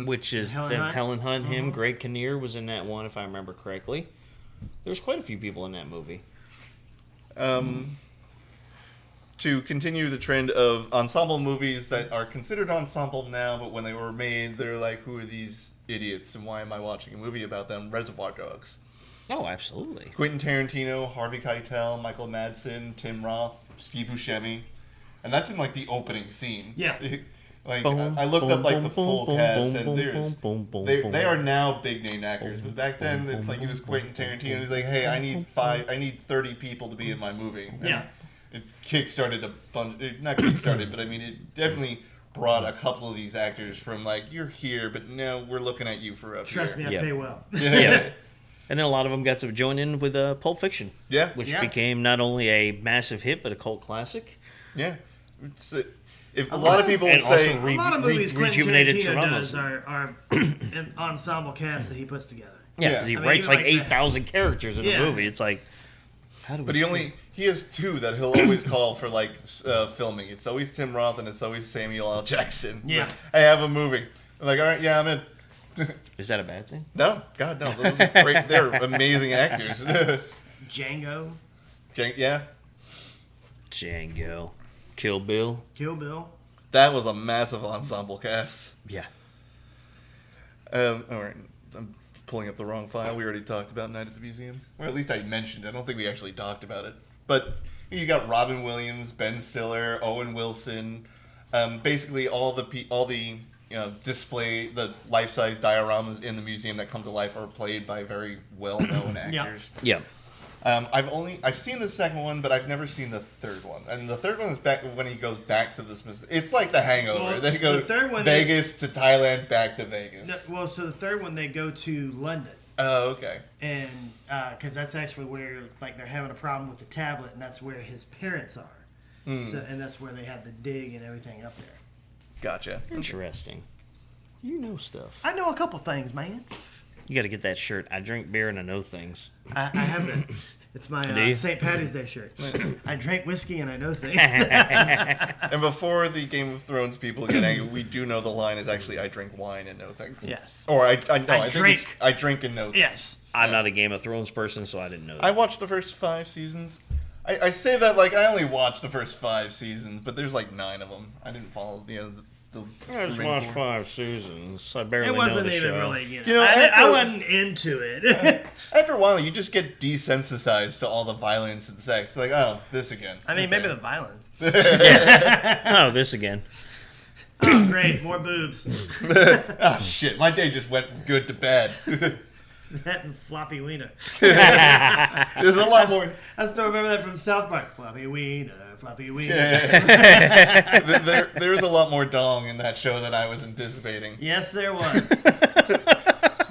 Which is Helen Hunt. Him. Greg Kinnear was in that one, if I remember correctly. There's quite a few people in that movie. To continue the trend of ensemble movies that are considered ensemble now, but when they were made, they're like, who are these idiots and why am I watching a movie about them? Reservoir Dogs. Oh, absolutely. Quentin Tarantino, Harvey Keitel, Michael Madsen, Tim Roth, Steve Buscemi. And that's in like the opening scene. Yeah. I looked up like the full cast, and they are now big name actors. But back then, it's like he was Quentin Tarantino. He's like, hey, I need 30 people to be in my movie. And yeah. It kickstarted a bunch. Not kickstarted, but I mean, it definitely brought a couple of these actors from like, you're here, but now we're looking at you for up Trust here. me, I pay well. Yeah. And then a lot of them got to join in with Pulp Fiction. Yeah. Which became not only a massive hit, but a cult classic. Yeah. A lot of people say... a lot of movies Quentin Tarantino does are an ensemble cast that he puts together. Yeah, because he writes like 8,000 characters in a movie. It's like, how do we... But he has two that he'll always call for like filming. It's always Tim Roth and it's always Samuel L. Jackson. Yeah. Like, I have a movie. I'm like, all right, yeah, I'm in. Is that a bad thing? No, God, no. Those are great. They're amazing actors. Django. Yeah. Django. Kill Bill. That was a massive ensemble cast. Yeah. All right. I'm pulling up the wrong file. We already talked about Night at the Museum. Or at least I mentioned it. I don't think we actually talked about it. But you got Robin Williams, Ben Stiller, Owen Wilson. Basically all the display, the life-size dioramas in the museum that come to life are played by very well-known actors. Yeah. I've seen the second one, but I've never seen the third one. And the third one is back when he goes back to the Smith. It's like The Hangover. Well, they go Vegas to Thailand, back to Vegas. No, so the third one they go to London. Oh, okay. And because that's actually where like they're having a problem with the tablet, and that's where his parents are. So, and that's where they have the dig and everything up there. Gotcha. Interesting. You know stuff. I know a couple things, man. You got to get that shirt. I drink beer and I know things. I have it. It's my St. Patty's Day shirt. I drink whiskey and I know things. And before the Game of Thrones people get angry, we do know the line is actually "I drink wine and know things." Yes. Or I think it's "I drink and know things." Yes. I'm not a Game of Thrones person, so I didn't know that. I watched the first 5 seasons. I say that like I only watched the first 5 seasons, but there's like 9 of them. I didn't follow the I just watched 5 seasons. I barely know the show. It wasn't even really, I wasn't into it. After a while, you just get desensitized to all the violence and sex. Like, oh, this again. I mean, maybe the violence. Oh, this again. Oh, great. More boobs. Oh, shit. My day just went from good to bad. That and floppy wiener. There's a lot more. I still remember that from South Park. Floppy wiener, floppy wiener. There's a lot more dong in that show than I was anticipating. Yes, there was.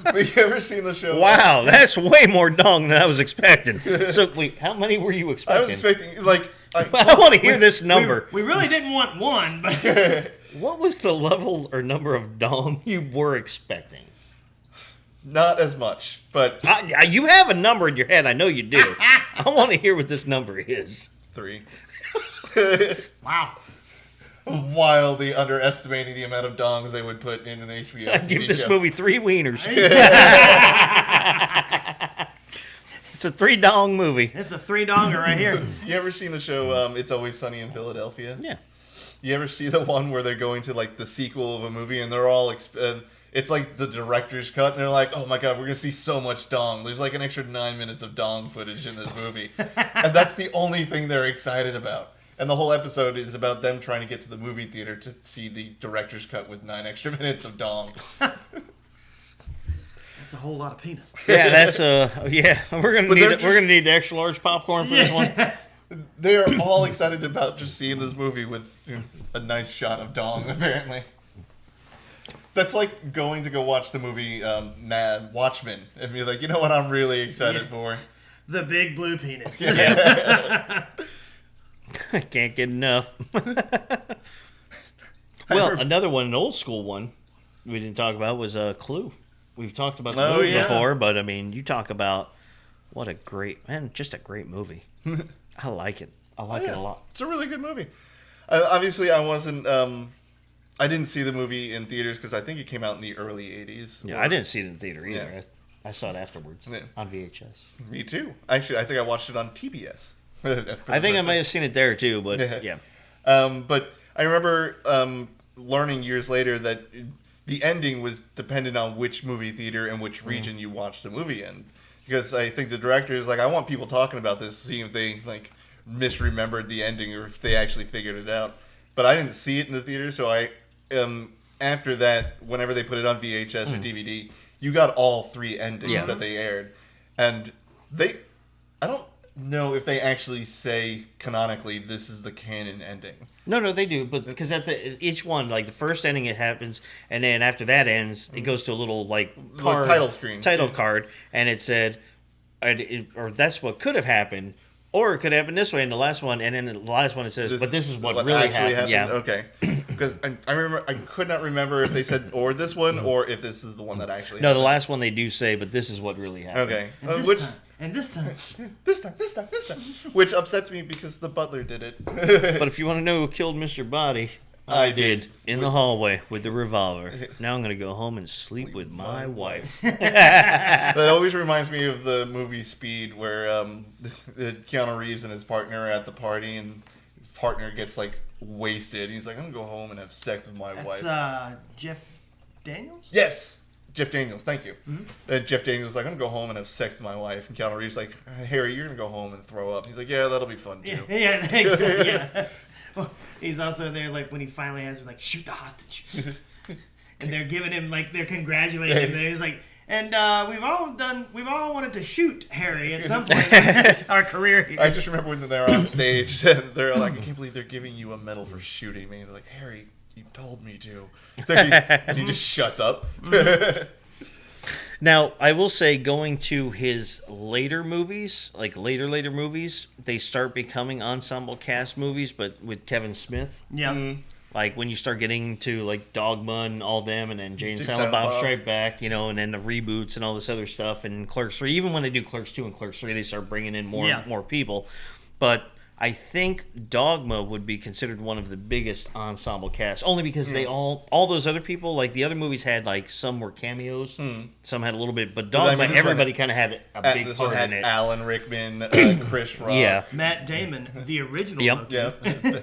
Have you ever seen the show? Wow, that's way more dong than I was expecting. So, wait, how many were you expecting? I was expecting, like... I want to hear this number. We really didn't want one, but... What was the level or number of dong you were expecting? Not as much, but... you have a number in your head. I know you do. I want to hear what this number is. 3. Wow. Wildly underestimating the amount of dongs they would put in an HBO I'd give TV this show. movie 3 wieners. It's a 3-dong movie. It's a 3-donger right here. You ever seen the show It's Always Sunny in Philadelphia? Yeah. You ever see the one where they're going to like the sequel of a movie and they're all it's like the director's cut and they're like, oh my god, we're gonna see so much dong. There's like an extra 9 minutes of dong footage in this movie, and that's the only thing they're excited about. And the whole episode is about them trying to get to the movie theater to see the director's cut with 9 extra minutes of dong. That's a whole lot of penis. Yeah, that's we're gonna need the extra large popcorn for this one. They are all excited about just seeing this movie with a nice shot of dong, apparently. That's like going to go watch the movie Watchmen and be like, you know what I'm really excited for? The big blue penis. I can't get enough. Well, another one, an old school one we didn't talk about was Clue. We've talked about the movie before, but I mean, you talk about just a great movie. I like it. I like it a lot. It's a really good movie. Obviously, I wasn't. I didn't see the movie in theaters because I think it came out in the early '80s. Yeah, I didn't see it in theater either. Yeah. I saw it afterwards on VHS. Me too. Actually, I think I watched it on TBS. I think I might have seen it there too, but yeah. But I remember learning years later that the ending was dependent on which movie theater and which region you watched the movie in. Because I think the director is like, I want people talking about this, seeing if they like misremembered the ending or if they actually figured it out. But I didn't see it in the theater, so I after that, whenever they put it on VHS or DVD, you got all 3 endings that they aired, and I don't know if they actually say canonically this is the canon ending. No, they do, but because each one, like the first ending, it happens, and then after that ends, it goes to a little like card, title screen, card, and it said, or that's what could have happened, or it could happen this way in the last one, and then the last one it says, but this is what really happened. Yeah, okay. Because I remember, I could not remember if they said or this one or if this is the one that actually. No, happened. the last one they do say, but this is what really happened. Okay, And this time. Which upsets me because the butler did it. But if you want to know who killed Mr. Body, I did in the hallway with the revolver. Now I'm going to go home and sleep with my wife. That always reminds me of the movie Speed, where Keanu Reeves and his partner are at the party, and his partner gets like wasted. He's like, I'm going to go home and have sex with my wife. That's Jeff Daniels? Yes. Jeff Daniels, thank you. Mm-hmm. Jeff Daniels is like, I'm going to go home and have sex with my wife. And Keanu Reeves is like, Harry, you're going to go home and throw up. He's like, yeah, that'll be fun too. Yeah, exactly. Yeah. Well, he's also there, like, when he finally has, like, shoot the hostage. And they're giving him, like, they're congratulating him. He's like, and we've all wanted to shoot Harry at some point in our career here. I just remember when they're on stage, and they're like, I can't believe they're giving you a medal for shooting me. And they're like, Harry, you told me to. And he just shuts up. Now, I will say, going to his later movies, like later movies, they start becoming ensemble cast movies, but with Kevin Smith. Yeah. Mm-hmm. Like when you start getting to like Dogma and all them, and then Jay and Silent Bob Strike Back, and then the reboots and all this other stuff, and Clerks 3. Even when they do Clerks 2 and Clerks 3, they start bringing in more people. But I think Dogma would be considered one of the biggest ensemble casts, only because they all those other people, like the other movies had like some were cameos, some had a little bit, but Dogma, everybody kind of had a big this part one had in it. Alan Rickman, Chris Rock, Matt Damon, the original. Yep. Yeah.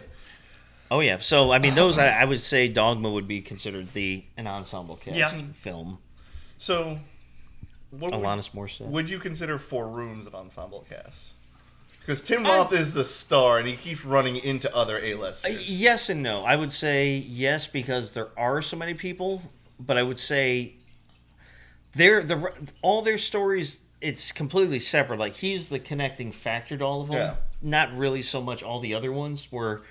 Oh yeah. So I mean, those I would say Dogma would be considered an ensemble cast film. So, Alanis Morissette. Would you consider Four Rooms an ensemble cast? Because Tim Roth is the star, and he keeps running into other A-listers. Yes and no. I would say yes because there are so many people, but I would say all their stories, it's completely separate. Like, he's the connecting factor to all of them. Yeah. Not really so much all the other ones where...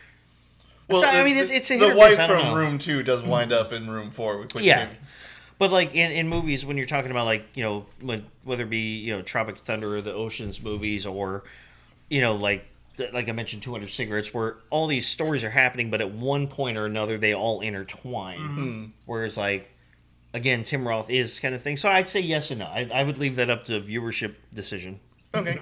Well, I mean, it's a hit or miss. The wife from Room 2 does wind up in Room 4 with Quick Tim. But like in movies, when you're talking about like, whether it be, Tropic Thunder or the Ocean's movies, or... like I mentioned, 200 Cigarettes, where all these stories are happening, but at one point or another, they all intertwine. Mm-hmm. Whereas, like, again, Tim Roth is kind of thing. So I'd say yes and no. I would leave that up to viewership decision. Okay.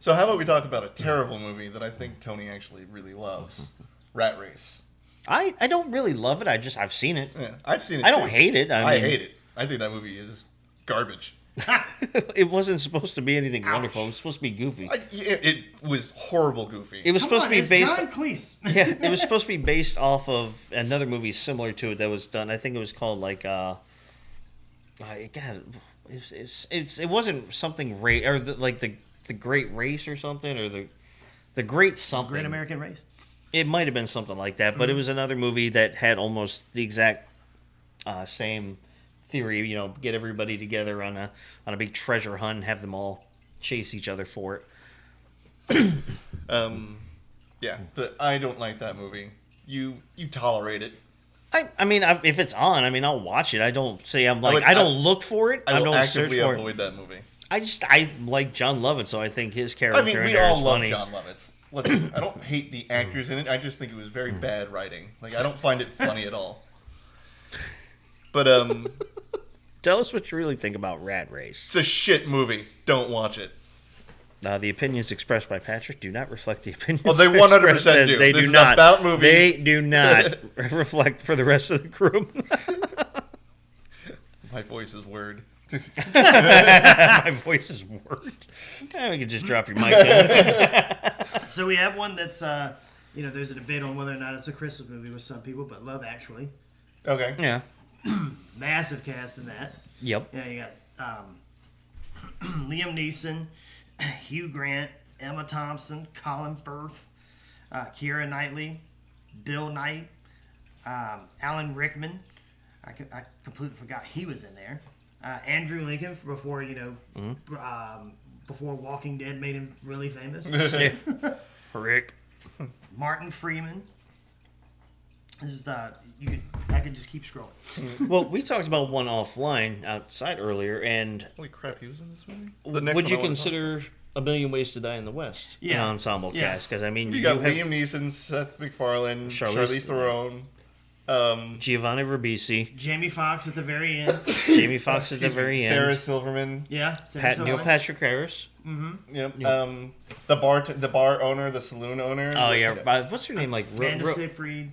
So how about we talk about a terrible movie that I think Tony actually really loves? Rat Race. I don't really love it. I've seen it. Yeah, I've seen it I don't hate it. I hate it. I think that movie is garbage. It wasn't supposed to be anything Ouch. wonderful. It was supposed to be goofy. It was horrible goofy. It was supposed to be based. John Cleese. Yeah, it was supposed to be based off of another movie similar to it that was done. I think it was called like God. It wasn't something or the Great Race or something, or the Great something. Great American Race. It might have been something like that, but it was another movie that had almost the exact same theory. You know, get everybody together on a big treasure hunt and have them all chase each other for it. Yeah, but I don't like that movie. You tolerate it. I mean, if it's on, I mean, I'll watch it. I don't say I don't look for it. I don't actively search for avoid that movie. I like John Lovitz, so I think his character. I mean, in we there all is love funny. John Lovitz. I don't hate the actors in it. I just think it was very bad writing. Like, I don't find it funny at all. But tell us what you really think about Rat Race. It's a shit movie. Don't watch it. The opinions expressed by Patrick do not reflect the opinions. Oh, they 100% do. They this do is not. About movies. They do not reflect for the rest of the crew. My voice is word. My voice is word. We can just drop your mic down. So we have one that's, there's a debate on whether or not it's a Christmas movie with some people, but Love Actually. Okay. Yeah. Massive cast in that. Yep. Yeah, you got Liam Neeson, Hugh Grant, Emma Thompson, Colin Firth, Keira Knightley, Bill Knight, Alan Rickman. I completely forgot he was in there. Andrew Lincoln before before Walking Dead made him really famous. Rick. Martin Freeman. This is I could just keep scrolling. Well, we talked about one offline outside earlier, and Holy crap, he was in this movie? Would you consider A Million Ways to Die in the West an ensemble cast? Because I mean, you got Liam Neeson, Seth MacFarlane, Charlize Theron, Giovanni Ribisi, Jamie Foxx at the very end. Sarah Silverman. Yeah. Neil Patrick Harris. Mm-hmm. Yep. The bar owner, the saloon owner. Oh yeah. What's her name? Like Amanda Seyfried.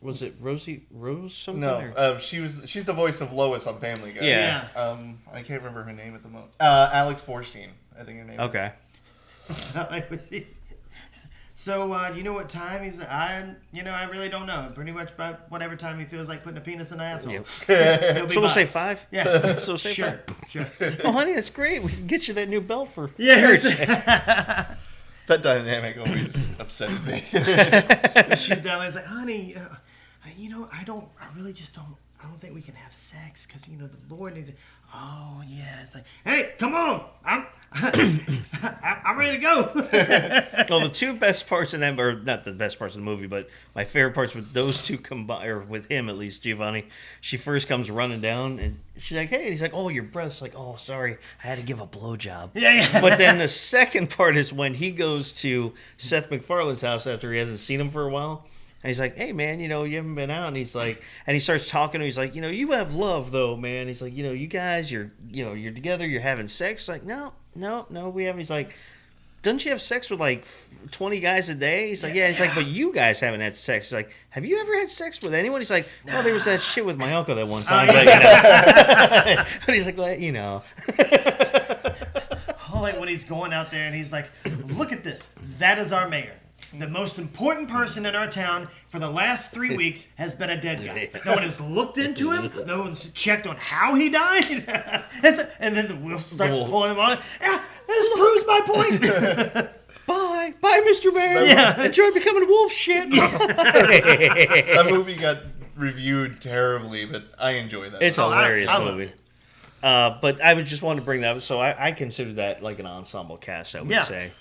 Was it Rose something? No, she's the voice of Lois on Family Guy. Yeah. I can't remember her name at the moment. Alex Borstein, I think her name. Okay. So, you know what time he's? I really don't know. Pretty much about whatever time he feels like putting a penis in an asshole. Yep. So we'll say 5. Yeah. So say sure. 5. Sure. Oh, honey, that's great. We can get you that new belt for. Yeah. That dynamic always upsetted me. She's down there, like, honey, I don't think we can have sex because the Lord needs it. Oh yeah, it's like, hey, come on, I'm ready to go. Well, the two best parts in them, or not the best parts of the movie, but my favorite parts with those two combined, or with him at least, Giovanni. She first comes running down and she's like, hey, and he's like, oh, your breath's like, oh, sorry, I had to give a blowjob. Yeah. But then the second part is when he goes to Seth MacFarlane's house after he hasn't seen him for a while. And he's like, hey, man, you haven't been out. And he's like, and he starts talking to him. He's like, you have love, though, man. He's like, you guys, you're together, you're having sex. Like, no, we haven't. He's like, doesn't you have sex with like 20 guys a day? He's like, yeah. He's like, but you guys haven't had sex. He's like, have you ever had sex with anyone? He's like, well, there was that shit with my uncle that one time. But he's like, well, Oh, like when he's going out there and he's like, look at this. That is our mayor. The most important person in our town for the last 3 weeks has been a dead guy. No one has looked into him. No one's checked on how he died. And then the wolf starts pulling him on. Yeah, this proves my point. Bye, Mr. Mayor. Yeah. Enjoy becoming a wolf shit. That movie got reviewed terribly, but I enjoy that. It's a hilarious movie. But I would just want to bring that up. So I consider that like an ensemble cast, I would say.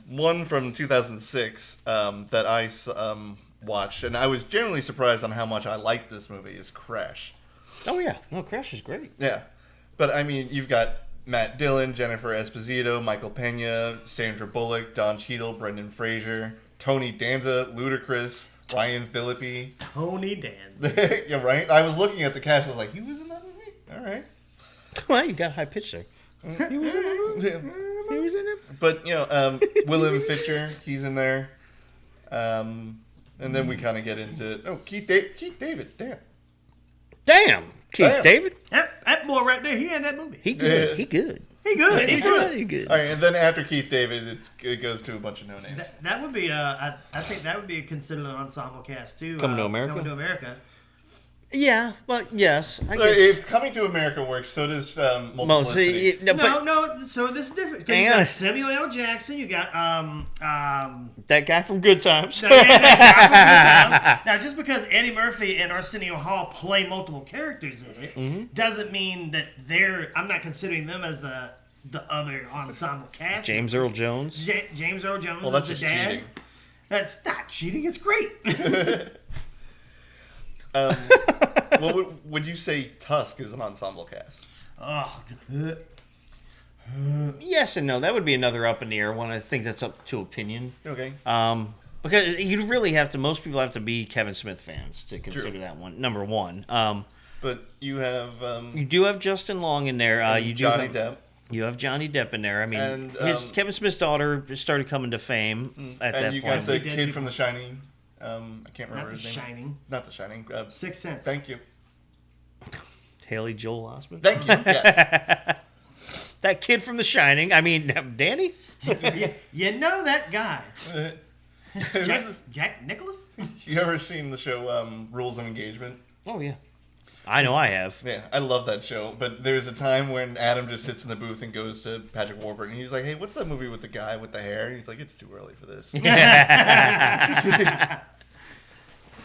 One from 2006 that I watched, and I was generally surprised on how much I liked this movie, is Crash. Oh, yeah. No, Crash is great. Yeah. But, I mean, you've got Matt Dillon, Jennifer Esposito, Michael Pena, Sandra Bullock, Don Cheadle, Brendan Fraser, Tony Danza, Ludacris, Ryan Phillippe. Tony Danza. Yeah, right? I was looking at the cast, I was like, he was in that movie? All right. Well, you got high pitch there. He was in it. He was in it. But, Willem Fisher, he's in there. And then we kind of get into... Oh, Keith David. Damn. Keith David? That boy right there, he had that movie. He good. Yeah. He good. He good. He good. He good. All right, and then after Keith David, it goes to a bunch of no names. That would be I think that would be considered an ensemble cast too. Coming to America. Coming to America. Yeah, but yes. I guess. If Coming to America works, so does Multiplicity. No. So this is different. You got Samuel L. Jackson. You got that guy from Good Times. That guy from Good Times. Now, just because Eddie Murphy and Arsenio Hall play multiple characters in it, doesn't mean that I'm not considering them as the other ensemble cast. James Earl Jones. James Earl Jones. Well, that's is just the dad. cheating. That's not cheating. It's great. What would you say Tusk is an ensemble cast? Oh, yes and no. That would be another up in the air one. I think that's up to opinion. Okay. Because you really have to. Most people have to be Kevin Smith fans to consider that one number one. But you have you do have Justin Long in there. You do Johnny Depp. You have Johnny Depp in there. I mean, Kevin Smith's daughter started coming to fame at that point. And you got the kid from The Shining. I can't remember his name. Shining. Not The Shining. Sixth Sense. Thank you. Haley Joel Osment. Thank you. Yes. That kid from The Shining. I mean, Danny. You know that guy. Jack Nicholas. You ever seen the show Rules of Engagement? Oh yeah. I know I have. Yeah, I love that show. But there's a time when Adam just sits in the booth and goes to Patrick Warburton. And he's like, "Hey, what's that movie with the guy with the hair?" And he's like, "It's too early for this."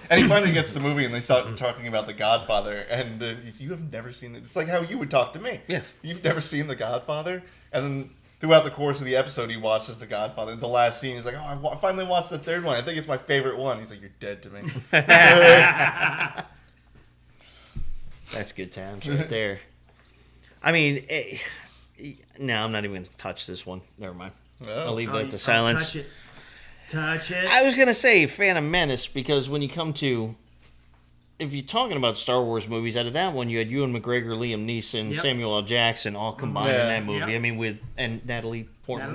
And he finally gets the movie, and they start talking about The Godfather. And you have never seen it. It's like how you would talk to me. Yeah. You've never seen The Godfather? And then throughout the course of the episode, he watches The Godfather. The last scene, he's like, "Oh, I finally watched the third one. I think it's my favorite one." He's like, "You're dead to me." That's good times right there. I mean, no, I'm not even going to touch this one. Never mind. I'll leave that to silence. Touch it. I was going to say Phantom Menace because when you come to, if you're talking about Star Wars movies, out of that one, you had Ewan McGregor, Liam Neeson, Samuel L. Jackson all combined in that movie. I mean, and Natalie Portman.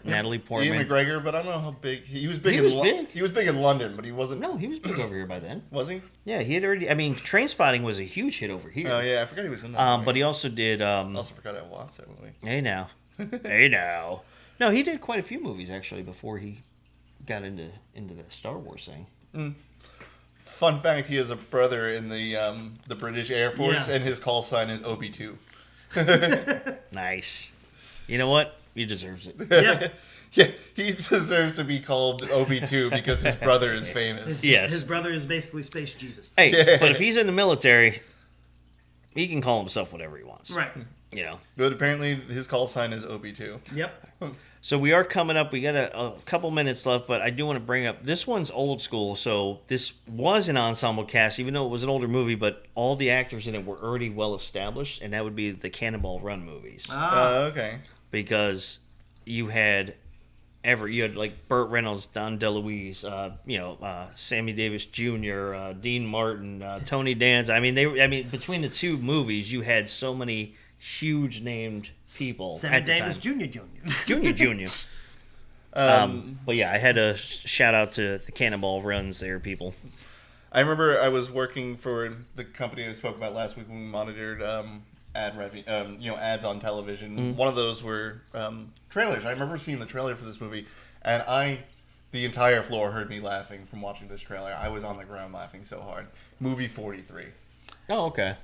Natalie Portman. Ian McGregor, but I don't know how big he was. He was big in London, but he wasn't. No, he was big over here by then. Was he? Yeah, he had already. I mean, Trainspotting was a huge hit over here. Oh yeah, I forgot he was in that. But he also did. I also forgot I watched that movie. Hey now, hey now. No, he did quite a few movies actually before he got into the Star Wars thing. Fun fact: he has a brother in the British Air Force, and his call sign is OB2. Nice. You know what? He deserves it. Yeah. Yeah, he deserves to be called OB2 because his brother is famous. His brother is basically Space Jesus. Hey, but if he's in the military, he can call himself whatever he wants. Right. You know. But apparently his call sign is OB2. Yep. So we are coming up. We got a couple minutes left, but I do want to bring up, this one's old school. So this was an ensemble cast, even though it was an older movie, but all the actors in it were already well established, and that would be the Cannonball Run movies. Okay. Because you had like Burt Reynolds, Don DeLuise, Sammy Davis Jr., Dean Martin, Tony Danza. I mean, between the two movies, you had so many huge named people. Sammy at the Davis time. Jr. But yeah, I had a shout out to the Cannonball Runs there, people. I remember I was working for the company I spoke about last week when we monitored ads on television. Mm-hmm. One of those were trailers. I remember seeing the trailer for this movie, and the entire floor heard me laughing from watching this trailer. I was on the ground laughing so hard. Movie 43. Oh, okay.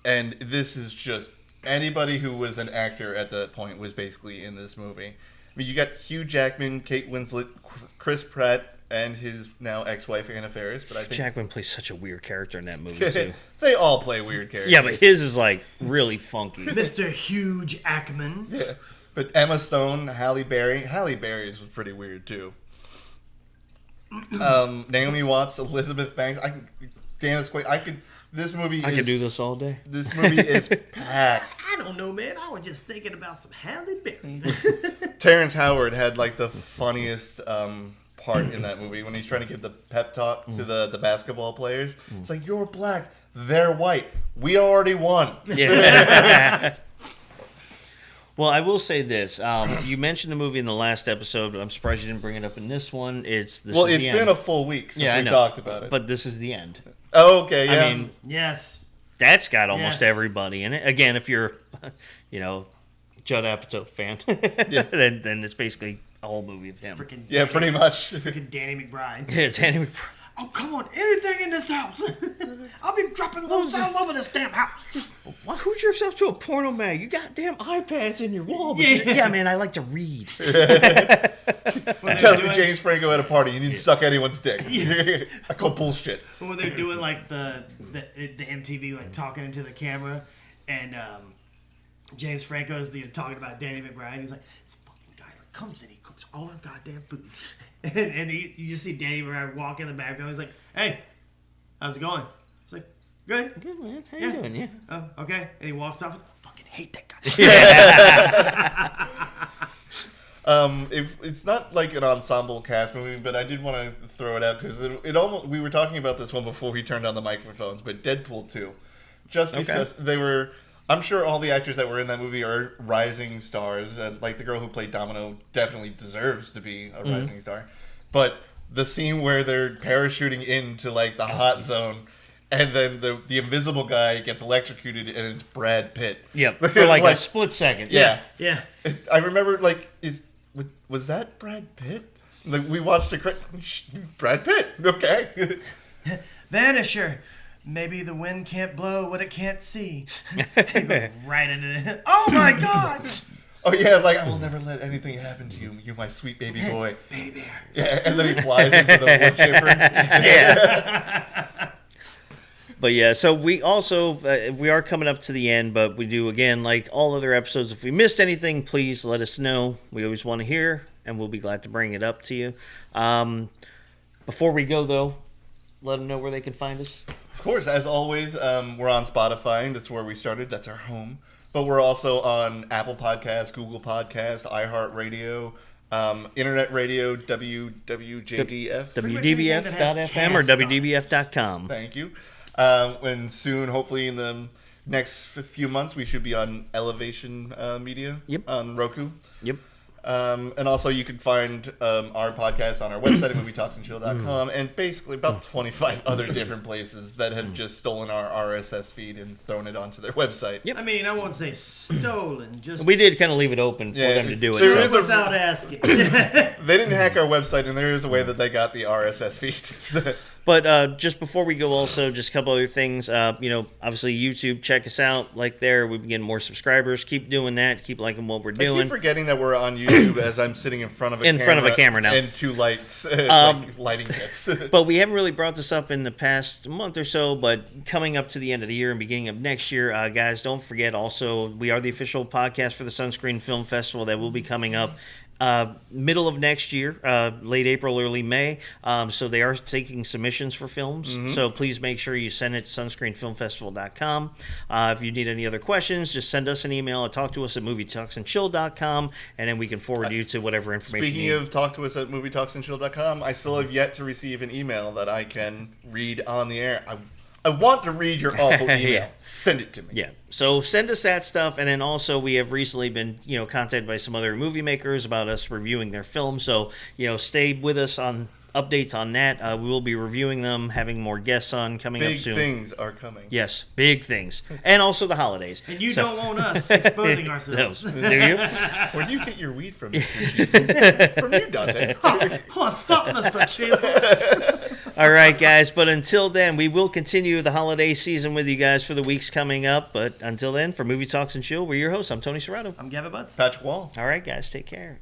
And this is just anybody who was an actor at that point was basically in this movie. I mean, you got Hugh Jackman, Kate Winslet, Chris Pratt, and his now ex-wife Anna Faris. But I think Jackman plays such a weird character in that movie too. They all play weird characters. Yeah, but his is like really funky. Mr. Hugh Jackman. Yeah, but Emma Stone, Halle Berry. Halle Berry's was pretty weird too. Naomi Watts, Elizabeth Banks. Janice Quaid. This movie. I could do this all day. This movie is packed. I don't know, man. I was just thinking about some Halle Berry. Terrence Howard had like the funniest part in that movie when he's trying to give the pep talk to the basketball players. It's like, you're black, they're white. We already won. Yeah. Well, I will say this. You mentioned the movie in the last episode, but I'm surprised you didn't bring it up in this one. It's been a full week since we talked about it. But this is the end. Oh, okay, yeah. I mean, yes. That's got almost everybody in it. Again, if you're, Judd Apatow fan, then it's basically a whole movie of him. Pretty much. Freaking Danny McBride. Yeah, Danny McBride. Oh, come on. Anything in this house. I'll be dropping loads all over this damn house. Why, who jerks off to a porno mag? You got damn iPads in your wall. Yeah, man, I like to read. Tell me James Franco at a party. You need to suck anyone's dick. I call bullshit. When they're doing like the MTV like talking into the camera, and James Franco's talking about Danny McBride. He's like, this fucking guy like comes in, he cooks all our goddamn food, and you just see Danny McBride walk in the background. He's like, hey, how's it going? He's like, good. Good, man. How you doing? Yeah. Oh, okay. And he walks off. I fucking hate that guy. It's not like an ensemble cast movie, but I did want to throw it out because it almost. We were talking about this one before we turned on the microphones, but Deadpool 2, just because they were. I'm sure all the actors that were in that movie are rising stars. Like the girl who played Domino definitely deserves to be a rising star. But the scene where they're parachuting into like the hot zone, and then the invisible guy gets electrocuted, and it's Brad Pitt. Yep, for like a split second. Yeah. I remember was that Brad Pitt? Like we watched Brad Pitt. Okay. Vanisher. Maybe the wind can't blow what it can't see. Right into it. Oh my God! Oh yeah, like I will never let anything happen to you. You're my sweet baby boy. Baby bear. Yeah, and then he flies into the wood chipper. Yeah. But yeah, so we also we are coming up to the end, but we do again like all other episodes. If we missed anything, please let us know. We always want to hear, and we'll be glad to bring it up to you. Before we go though, let them know where they can find us. Of course, as always, we're on Spotify. That's where we started. That's our home. But we're also on Apple Podcasts, Google Podcasts, iHeartRadio, Internet Radio, WWJDF. WDBF.FM or WDBF.com. Thank you. And soon, hopefully in the next few months, we should be on Elevation Media on Roku. Yep. And also you can find our podcast on our website at movietalksandchill.com and basically about 25 other different places that have just stolen our RSS feed and thrown it onto their website. Yep. I mean, I won't say stolen. Just we did kind of leave it open for them to do it. So. Without asking. They didn't hack our website, and there is a way that they got the RSS feed. But just before we go, also, just a couple other things. Obviously, YouTube, check us out. Like there, we've been getting more subscribers. Keep doing that. Keep liking what we're doing. I keep forgetting that we're on YouTube as I'm sitting in front of a camera now. And two lights, like lighting kits. But we haven't really brought this up in the past month or so, but coming up to the end of the year and beginning of next year, guys, don't forget also, we are the official podcast for the Sunscreen Film Festival that will be coming up middle of next year, late April, early May. So they are taking submissions for films. Mm-hmm. So please make sure you send it to sunscreenfilmfestival.com. If you need any other questions, just send us an email or talk to us at movietalksandchill.com, and then we can forward you to whatever information Speaking you need. of talk to us at movietalksandchill.com, I still have yet to receive an email that I can read on the air. I want to read your awful email. Yeah. Send it to me. Yeah. So send us that stuff. And then also we have recently been, contacted by some other movie makers about us reviewing their films. So, stay with us on updates on that. We will be reviewing them, having more guests on coming up soon. Big things are coming. Yes, big things. And also the holidays. And you don't want us exposing ourselves. Do you? Where do you get your weed from, Mr. Jesus? From you, Dante. What's up, Mr. Jesus? All right, guys. But until then, we will continue the holiday season with you guys for the weeks coming up. But until then, for Movie Talks and Chill, we're your hosts. I'm Tony Serrato. I'm Gavin Butts. Patrick Wall. All right, guys. Take care.